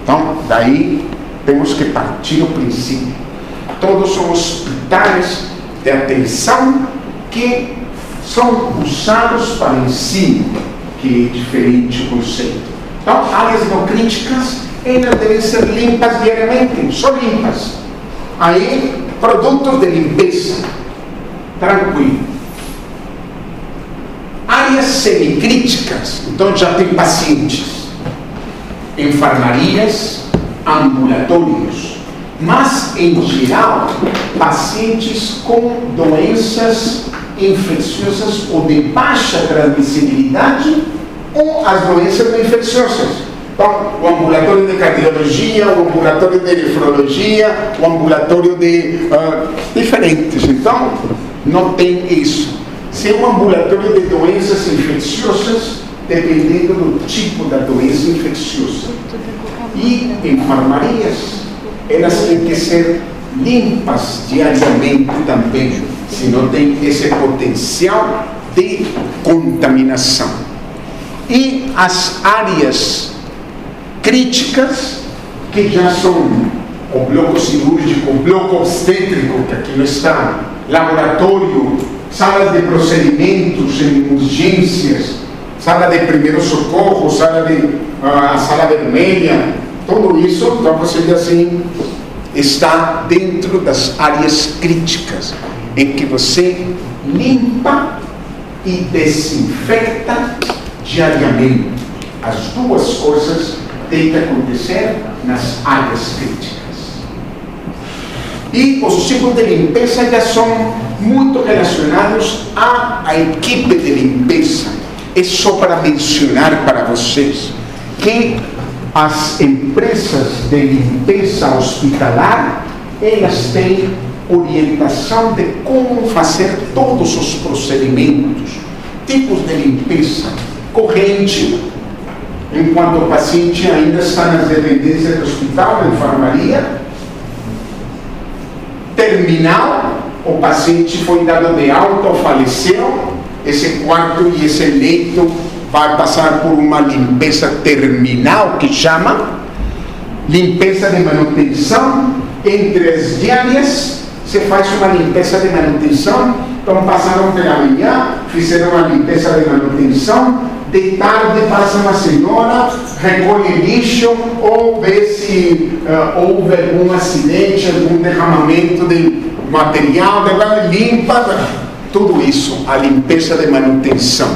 Então, daí temos que partir do princípio. Todos são hospitais de atenção que são usados para ensino, que é diferente o conceito. Então, áreas não críticas, elas devem ser limpas diariamente, só limpas. Aí, produtos de limpeza, tranquilo. Áreas semicríticas, então já tem pacientes, enfermarias, ambulatórios, mas em geral pacientes com doenças infecciosas ou de baixa transmissibilidade, ou as doenças não infecciosas. Então, o ambulatório de cardiologia, o ambulatório de nefrologia, o ambulatório de diferentes. Então, não tem isso. Se é um ambulatório de doenças infecciosas, dependendo do tipo da doença infecciosa. E enfermarias, elas têm que ser limpas diariamente também, senão tem esse potencial de contaminação. E as áreas críticas, que já são o bloco cirúrgico, o bloco obstétrico, que aqui não está, laboratório, salas de procedimentos em urgências, sala de primeiro socorro, a sala vermelha, tudo isso, então você diz assim, está dentro das áreas críticas, em que você limpa e desinfecta diariamente. As duas coisas têm que acontecer nas áreas críticas. E os tipos de limpeza já são muito relacionados à equipe de limpeza. É só para mencionar para vocês que as empresas de limpeza hospitalar, elas têm orientação de como fazer todos os procedimentos, tipos de limpeza, corrente, enquanto o paciente ainda está nas dependências do hospital, na enfermaria, terminal, o paciente foi dado de alta ou faleceu, esse quarto e esse leito vai passar por uma limpeza terminal, que chama limpeza de manutenção. Entre as diárias, você faz uma limpeza de manutenção, então passaram pela manhã, fizeram uma limpeza de manutenção, de tarde passa uma senhora, recolhe lixo, ou vê se houve algum acidente, algum derramamento de material, limpa, tudo isso, a limpeza de manutenção.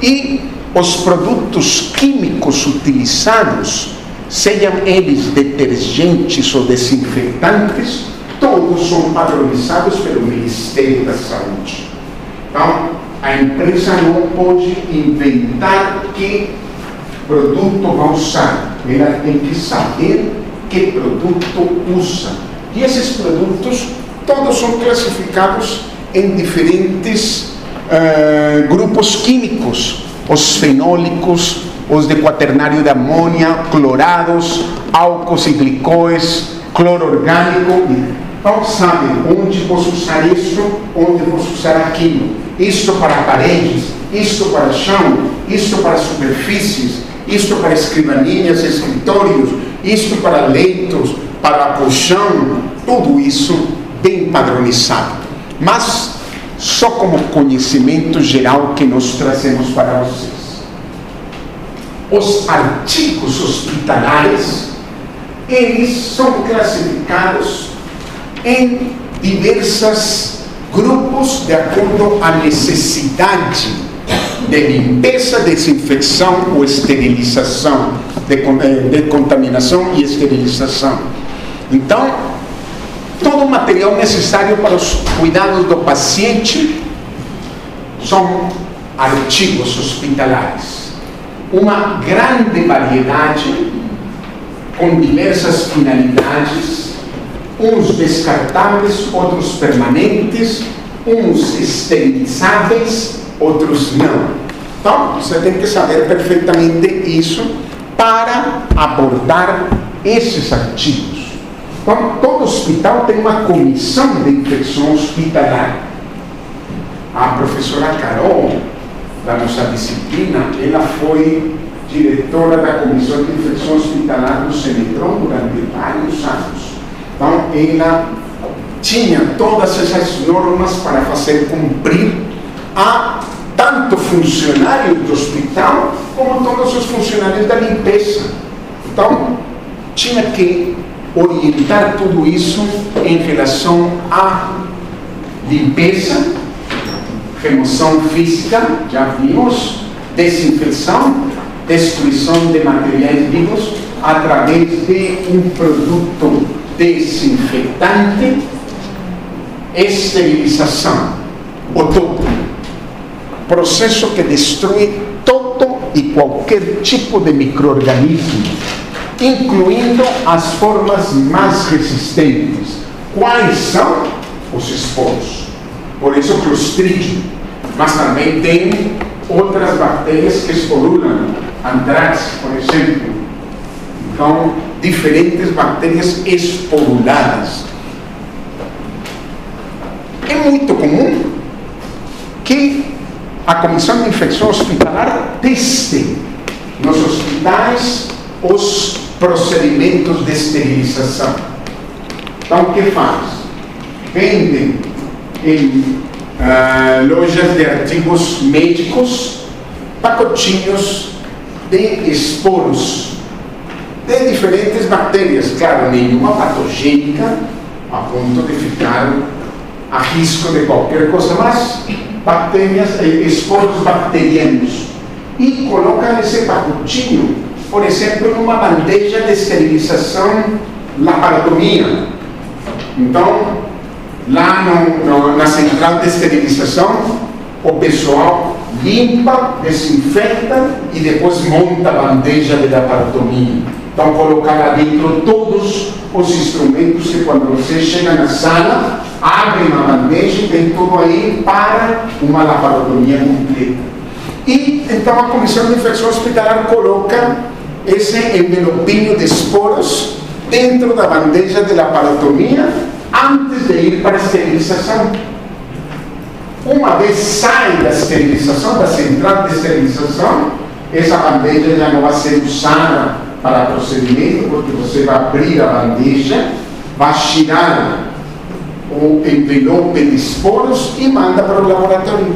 E os produtos químicos utilizados, sejam eles detergentes ou desinfetantes, todos são padronizados pelo Ministério da Saúde. Então, a empresa não pode inventar que produto vai usar. Ela tem que saber que produto usa. E esses produtos, todos são classificados em diferentes grupos químicos. Os fenólicos, os de quaternário de amônia, clorados, álcools e glicóis, cloro orgânico. Então, sabe onde posso usar isso, onde posso usar aquilo. Isto para paredes, isto para chão, isto para superfícies, isto para escrivaninhas, escritórios, isto para leitos, para colchão, tudo isso bem padronizado. Mas só como conhecimento geral que nós trazemos para vocês. Os artigos hospitalares, eles são classificados em diversos grupos de acordo à necessidade de limpeza, desinfecção ou esterilização, de contaminação e esterilização. Então, todo o material necessário para os cuidados do paciente são artigos hospitalares. Uma grande variedade, com diversas finalidades, uns descartáveis, outros permanentes, uns esterilizáveis, outros não. Então, você tem que saber perfeitamente isso para abordar esses artigos. Então, todo hospital tem uma comissão de infecção hospitalar. A professora Carol, da nossa disciplina, ela foi diretora da comissão de infecção hospitalar do Senetron durante vários anos. Então, ela tinha todas essas normas para fazer cumprir a tanto funcionários do hospital como todos os funcionários da limpeza. Então, tinha que orientar tudo isso em relação à limpeza, remoção física, já vimos, desinfecção, destruição de materiais vivos através de um produto desinfetante, esterilização, o todo. Processo que destrói todo e qualquer tipo de micro-organismo, incluindo as formas mais resistentes. Quais são? Os esporos. Por isso, o Clostridium. Mas também tem outras bactérias que esporulam, antrax, por exemplo. Então, diferentes bactérias esporuladas. É muito comum que a Comissão de Infecção Hospitalar teste nos hospitais os procedimentos de esterilização. Então, o que faz? Vendem em lojas de artigos médicos pacotinhos de esporos de diferentes bactérias, claro, nenhuma patogênica a ponto de ficar a risco de qualquer coisa, mas bactérias, esporos bacterianos, e coloca esse pacotinho, por exemplo, numa bandeja de esterilização laparotomia. Então, lá na central de esterilização, o pessoal limpa, desinfeta e depois monta a bandeja de laparotomia. Então, colocar lá dentro todos os instrumentos que, quando você chega na sala, abre uma bandeja e tem tudo aí para uma laparotomia completa. E então a Comissão de Infecção Hospitalar coloca esse envelopinho de esporos dentro da bandeja de laparotomia antes de ir para a esterilização. Uma vez sai da esterilização, da central de esterilização, essa bandeja já não vai ser usada para procedimento, porque você vai abrir a bandeja, vai tirar o envelope de esporos e manda para o laboratório.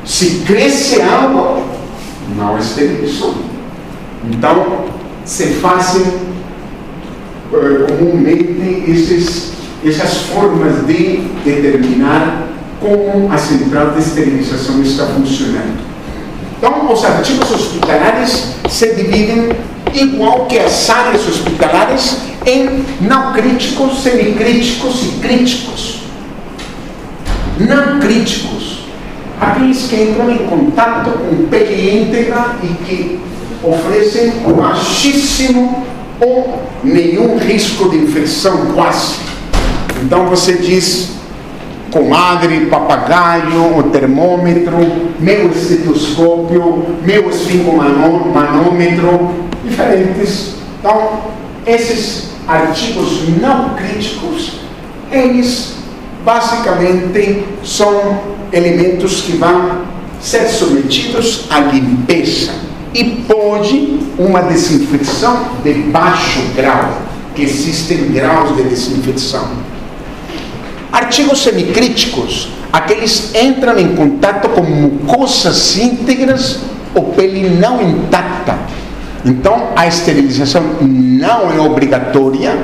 Se cresce algo, não esterilizou. Então, se fazem comumente essas formas de determinar como a central de esterilização está funcionando. Então, os artigos hospitalares se dividem, igual que as áreas hospitalares, em não críticos, semicríticos e críticos. Não críticos, aqueles que entram em contato com pele íntegra e que oferecem baixíssimo ou nenhum risco de infecção quase. Então você diz, comadre, papagaio, o termômetro, meu estetoscópio, meu esfingomanômetro, diferentes. Então, esses artigos não críticos, eles basicamente são elementos que vão ser submetidos à limpeza e pode uma desinfecção de baixo grau, que existem graus de desinfecção. Artigos semicríticos, aqueles entram em contato com mucosas íntegras ou pele não intacta. Então, a esterilização não é obrigatória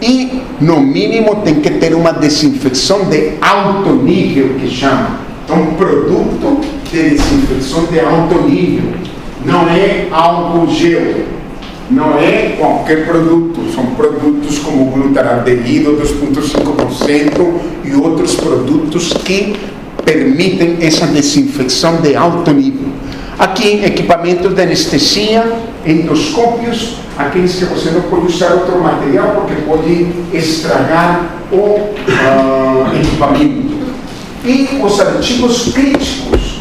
e, no mínimo, tem que ter uma desinfecção de alto nível, que chama. Então, produto de desinfecção de alto nível. Não é álcool gel, não é qualquer produto, são produtos como glutaraterida 2,5% e outros produtos que permitem essa desinfecção de alto nível. Aqui, equipamentos de anestesia, endoscópios, aqueles que você não pode usar outro material porque pode estragar o equipamento. E os artigos críticos,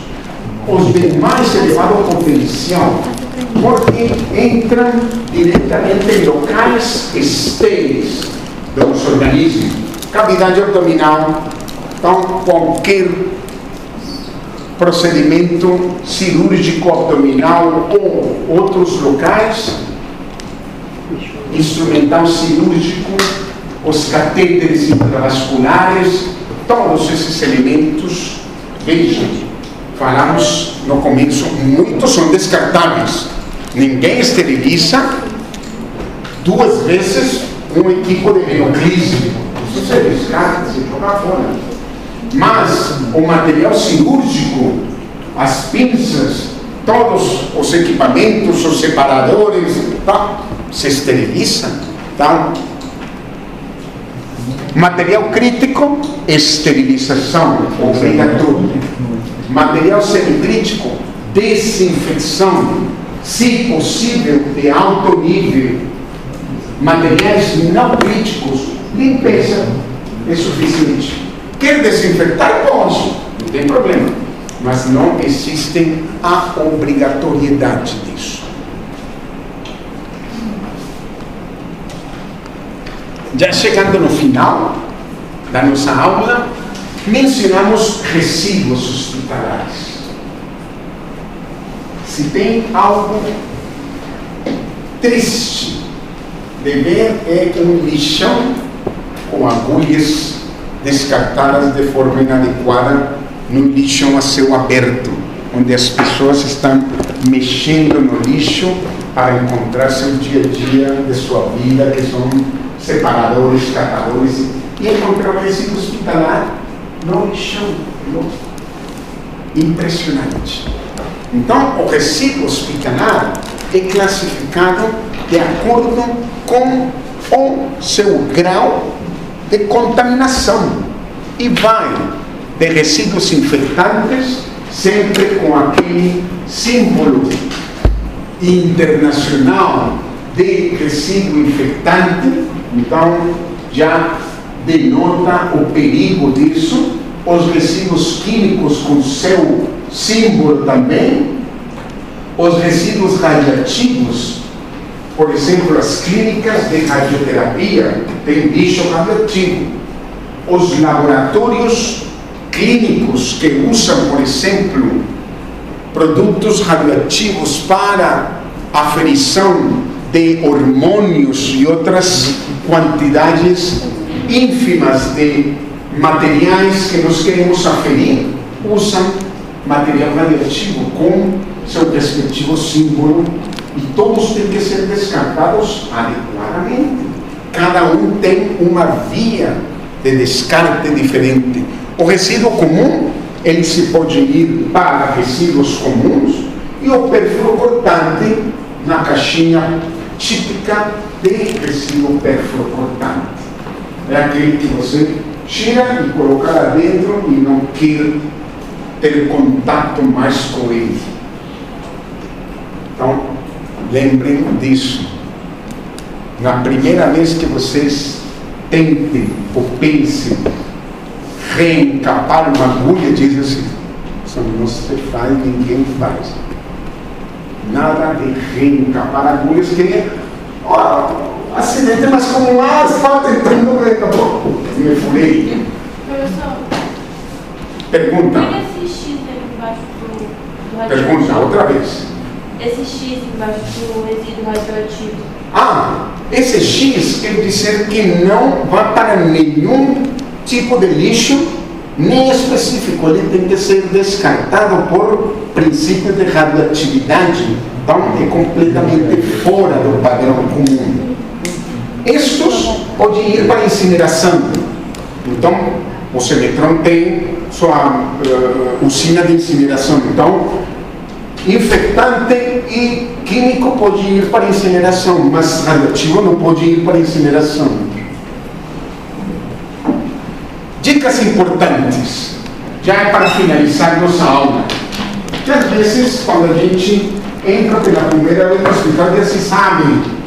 os de mais elevado potencial, porque entram diretamente em locais estéreis do nosso organismo, cavidade abdominal, então qualquer procedimento cirúrgico abdominal ou outros locais, instrumental cirúrgico, os catéteres intravasculares, todos esses elementos, vejam, falamos no começo, muitos são descartáveis. Ninguém esteriliza 2 vezes um equipo de bioclise. Isso se descarta, se joga fora. Mas o material cirúrgico, as pinças, todos os equipamentos, os separadores, tá, se esterilizam. Tá? Material crítico, esterilização obrigatória. Material semicrítico, desinfecção, se possível, de alto nível. Materiais não críticos, limpeza é suficiente. Quer desinfectar? Pode, não tem problema. Mas não existe a obrigatoriedade disso. Já chegando no final da nossa aula, mencionamos resíduos hospitalares. Se tem algo triste de ver, é um lixão com agulhas descartadas de forma inadequada no lixão a céu aberto. onde as pessoas estão mexendo no lixo para encontrar seu dia a dia de sua vida, que são separadores, catadores, e encontrar o resíduo hospitalar no lixão. Impressionante. Então, o resíduo hospitalar é classificado de acordo com o seu grau de contaminação e vai de resíduos infectantes, sempre com aquele símbolo internacional de resíduo infectante, então já denota o perigo disso. Os resíduos químicos com seu símbolo também, os resíduos radioativos, por exemplo, as clínicas de radioterapia têm lixo radioativo, os laboratórios clínicos que usam, por exemplo, produtos radioativos para aferição de hormônios e outras quantidades ínfimas de materiais que nós queremos aferir, usam material radioativo com seu respectivo símbolo, e todos têm que ser descartados adequadamente. Cada um tem uma via de descarte diferente. O resíduo comum, ele se pode ir para resíduos comuns, e o pérfuro cortante na caixinha típica de resíduo pérfuro cortante. É aquele que você tira e coloca lá dentro e não quer ter contato mais com ele. Então, lembrem disso. Na primeira vez que vocês tentem ou pensem reencapar uma agulha, diz assim: isso não se faz, ninguém faz. Nada de reencapar agulhas, que acidente, mas como estava tentando reencapar, me furei. Professor, Pergunta. por que esse X aí embaixo do radioativo? Pergunta outra vez. Esse X embaixo do resíduo radioativo. Esse X quer dizer que não vai para nenhum tipo de lixo, nem específico. Ele tem que ser descartado por princípio de radioatividade. Então, é completamente fora do padrão comum. Estes podem ir para incineração. Então, o Semetron tem sua usina de incineração. Então, infectante e químico pode ir para incineração, mas radioativo não pode ir para incineração. Dicas importantes, já é para finalizar nossa aula. Que às vezes, quando a gente entra pela primeira vez no hospital, já se sabe.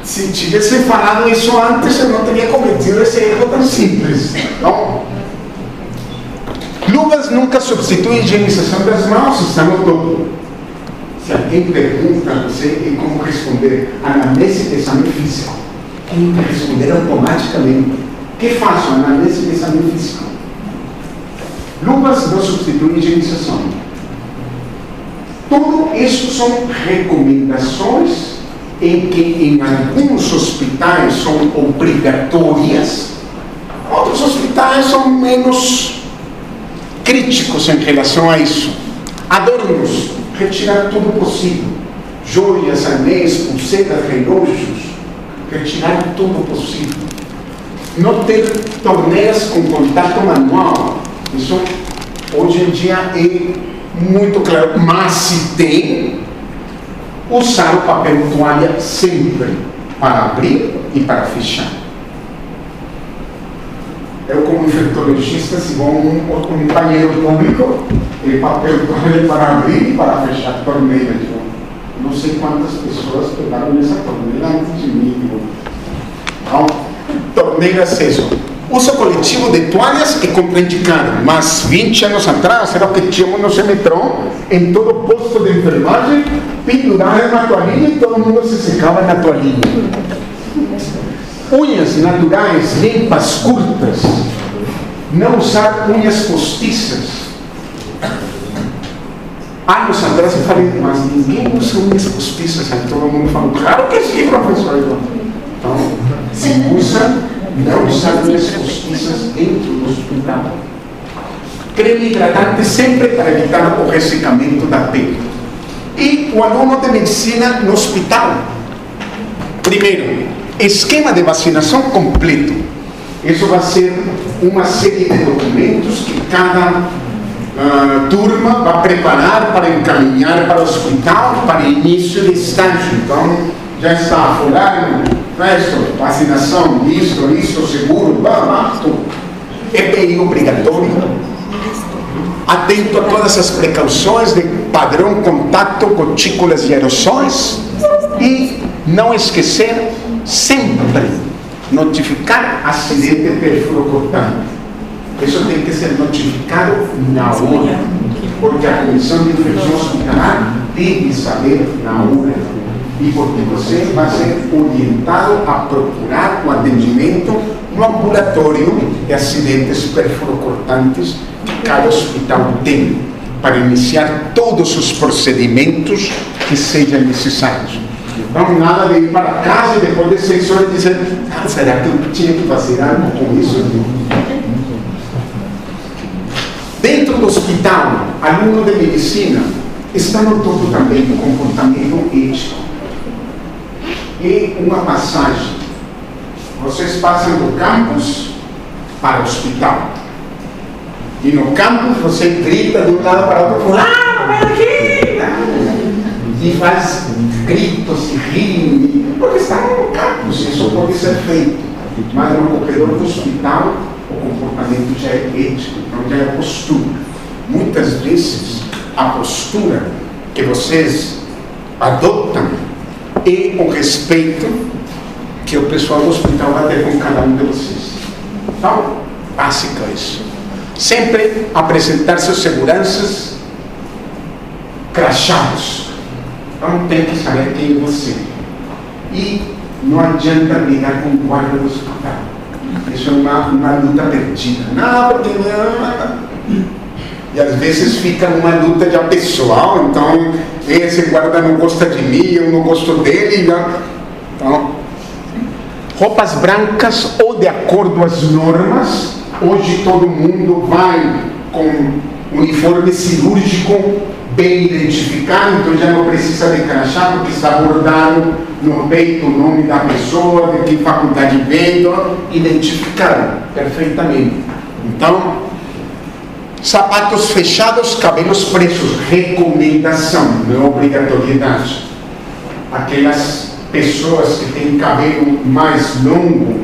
Se tivesse falado isso antes, eu não teria cometido esse erro tão simples. Então, luvas nunca substituem a higienização das mãos, estamos todos. Se alguém pergunta, não sei como responder, anamnese de exame físico, tem que responder automaticamente. O que faço? Anamnese de exame físico. Luvas não substituem a higienização. Tudo isso são recomendações em que em alguns hospitais são obrigatórias, outros hospitais são menos críticos em relação a isso. Adornos, retirar tudo possível. Joias, anéis, pulseiras, relógios, retirar tudo possível. Não ter torneiras com contato manual. Isso hoje em dia é muito claro. Mas se tem, usar o papel toalha sempre para abrir e para fechar. Eu, como infectologista, se vou um banheiro público, tem papel toalha para abrir e para fechar a torneira. Não sei quantas pessoas pegaram essa torneira antes de mim. Então, torneira aceso. Uso coletivo de toalhas é contraindicado, mas 20 anos atrás era o que tínhamos no Semetron, em todo posto de enfermagem, pendurada na toalhinha e todo mundo se secava na toalhinha. Unhas naturais, limpas, curtas. Não usar unhas postiças. Anos atrás eu falei, mas ninguém usa unhas postiças. Aí todo mundo falou, claro que sim, professor. Então, se usa, não usar unhas postiças dentro do hospital. creme hidratante sempre para evitar o ressecamento da pele. E o aluno de medicina no hospital. Primeiro, esquema de vacinação completo. Isso vai ser uma série de documentos que cada turma vai preparar para encaminhar para o hospital para início de estágio. Então, já está fulano, resto, vacinação, isso, seguro, tudo. EPI obrigatório. Atento a todas as precauções de padrão contato, gotículas e aerossóis. E não esquecer sempre notificar acidente perfluorocortante. Isso tem que ser notificado na hora, porque a comissão de infecção hospitalar tem que saber na hora. E porque você vai ser orientado a procurar o atendimento no ambulatório de acidentes perfluorocortantes que cada hospital tem, para iniciar todos os procedimentos que sejam necessários. Então, nada de ir para casa e depois de 6 horas dizer: será que eu tinha que fazer algo com isso? Dentro do hospital, aluno de medicina está no topo também do comportamento ético. E uma passagem. Vocês passam do campus para o hospital. E no campus você grita de um lado para o outro: vai aqui! E faz gritos e ri, porque está no campus, isso pode ser feito. Mas no corredor do hospital, o comportamento já é ético, então já é postura. Muitas vezes, a postura que vocês adotam é o respeito que o pessoal do hospital vai ter com cada um de vocês. Então, básico isso. Sempre apresentar seus seguranças crachados. Então tem que saber quem é você. E não adianta brigar com o guarda do hospital. Isso é uma luta perdida. Não, porque não. E às vezes fica uma luta já pessoal. Então, esse guarda não gosta de mim, eu não gosto dele. Então, roupas brancas ou de acordo às normas. Hoje todo mundo vai com uniforme cirúrgico bem identificado, então já não precisa de crachá, porque está bordado no peito o nome da pessoa, de que faculdade veio, identificado perfeitamente. Então, sapatos fechados, cabelos presos, recomendação, não obrigatoriedade. Aquelas pessoas que têm cabelo mais longo,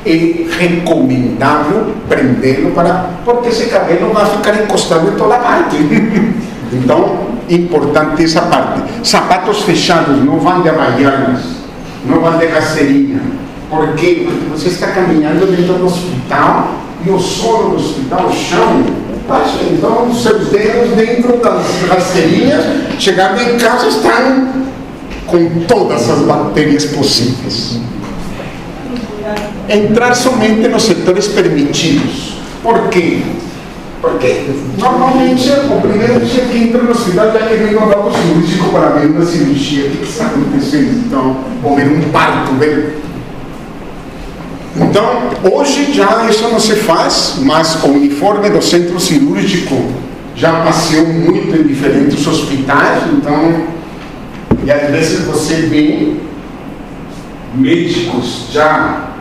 é recomendável prendê-lo porque esse cabelo vai ficar encostado em toda parte. Então, importante essa parte. Sapatos fechados, não vão de havaianas, não vão de rasteirinha. Por quê? Porque você está caminhando dentro do hospital e o solo do hospital, o chão, então os seus dedos dentro das rasteirinhas, chegando em casa, estão com todas as bactérias possíveis. Entrar somente nos setores permitidos. Por quê? Porque normalmente o primeiro dia que entra no hospital já querendo andar com o cirúrgico para ver uma cirurgia. O que está acontecendo? Então, ou ver um parto. Então, hoje já isso não se faz, mas o uniforme do centro cirúrgico já passeou muito em diferentes hospitais. Então, e às vezes você vê médicos já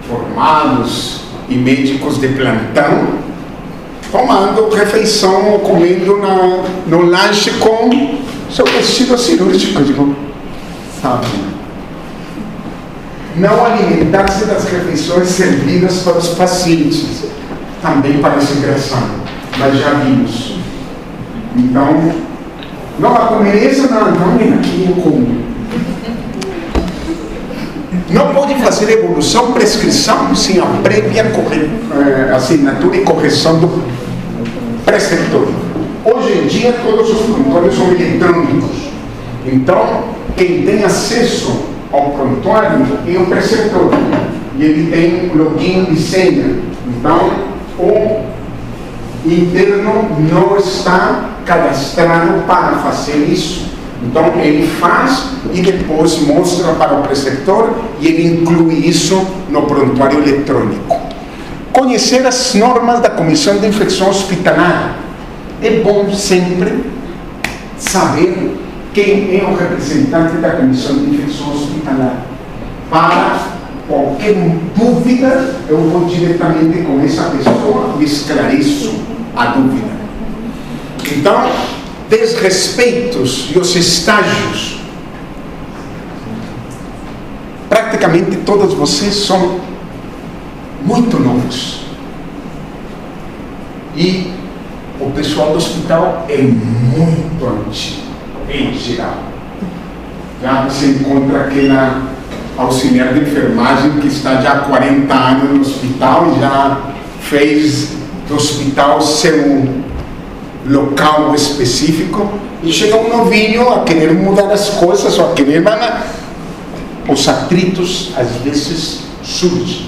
formados e médicos de plantão tomando refeição ou comendo no lanche com seu vestido cirúrgico, sabe? Não alimentar-se das refeições servidas para os pacientes, também parece engraçado, mas já vimos. Então, não vai comer isso, não vem aqui, eu como. Não pode fazer evolução, prescrição, sem a prévia assinatura e correção do preceptor. Hoje em dia, todos os prontuários são eletrônicos. Então, quem tem acesso ao prontuário é o preceptor. E ele tem login e senha. Então, o interno não está cadastrado para fazer isso. Então, ele faz e depois mostra para o preceptor e ele inclui isso no prontuário eletrônico. conhecer as normas da Comissão de Infecção Hospitalar. É bom sempre saber quem é o representante da Comissão de Infecção Hospitalar. Para qualquer dúvida, eu vou diretamente com essa pessoa e esclareço a dúvida. Então, desrespeitos e os estágios. Praticamente todos vocês são muito novos. E o pessoal do hospital é muito antigo, em geral. Já você encontra aquela auxiliar de enfermagem que está já há 40 anos no hospital e já fez do hospital seu local específico, e chega um novinho a querer mudar as coisas, ou a querer... Os atritos às vezes surgem.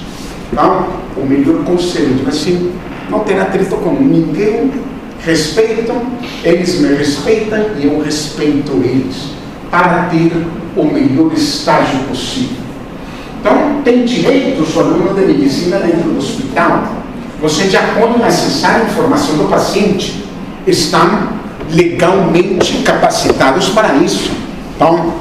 Então, o melhor conselho é assim: não ter atrito com ninguém, respeitam, eles me respeitam e eu respeito eles, para ter o melhor estágio possível. Então, tem direitos o aluno de medicina dentro do hospital. Você já pode acessar a informação do paciente, estão legalmente capacitados para isso. Então,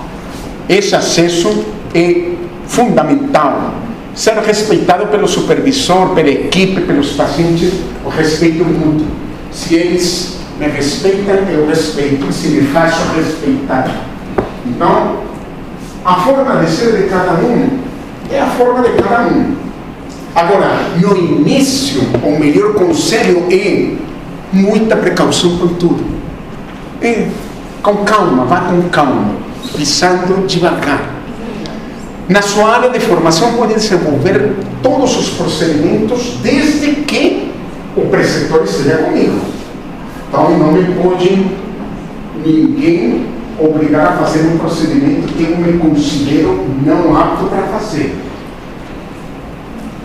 esse acesso é fundamental. Ser respeitado pelo supervisor, pela equipe, pelos pacientes, o respeito mútuo. Se eles me respeitam, eu respeito, e se me faço respeitar. Então, a forma de ser de cada um é a forma de cada um. Agora, no início, o melhor conselho é muita precaução com tudo. Com calma, vá com calma, pisando devagar. Na sua área de formação pode desenvolver todos os procedimentos desde que o preceptor esteja comigo. Então não me pode ninguém obrigar a fazer um procedimento que eu me considero não apto para fazer.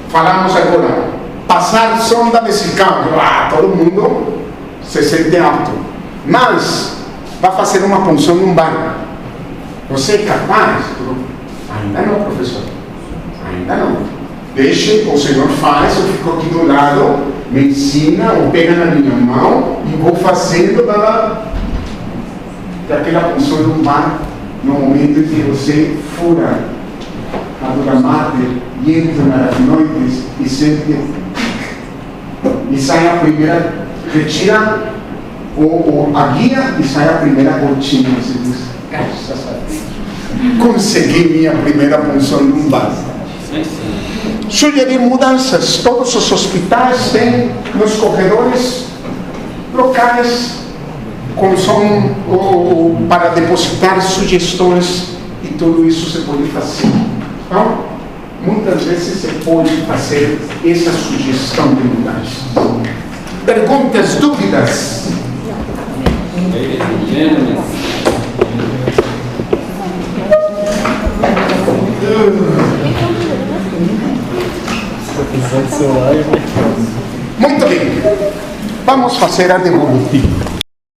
Falamos agora, passar sonda vesical. Todo mundo se sente apto. Mas vai fazer uma punção lumbar. Você é capaz? Ainda não, professor. Ainda não. Deixe, o senhor faz, eu fico aqui do lado, me ensina, ou pega na minha mão e vou fazendo daquela punção lumbar no momento em que você fura a dura mater e entra nas noites e sente e sai a primeira, retira a guia e sai a primeira gotinha. Você diz, graças a Deus, consegui minha primeira punção lumbar. Sugerir mudanças. Todos os hospitais têm nos corredores locais para depositar sugestões, e tudo isso se pode fazer. Então, muitas vezes se pode fazer essa sugestão de mudanças. Perguntas, dúvidas? Muito bem, vamos fazer a devolutiva.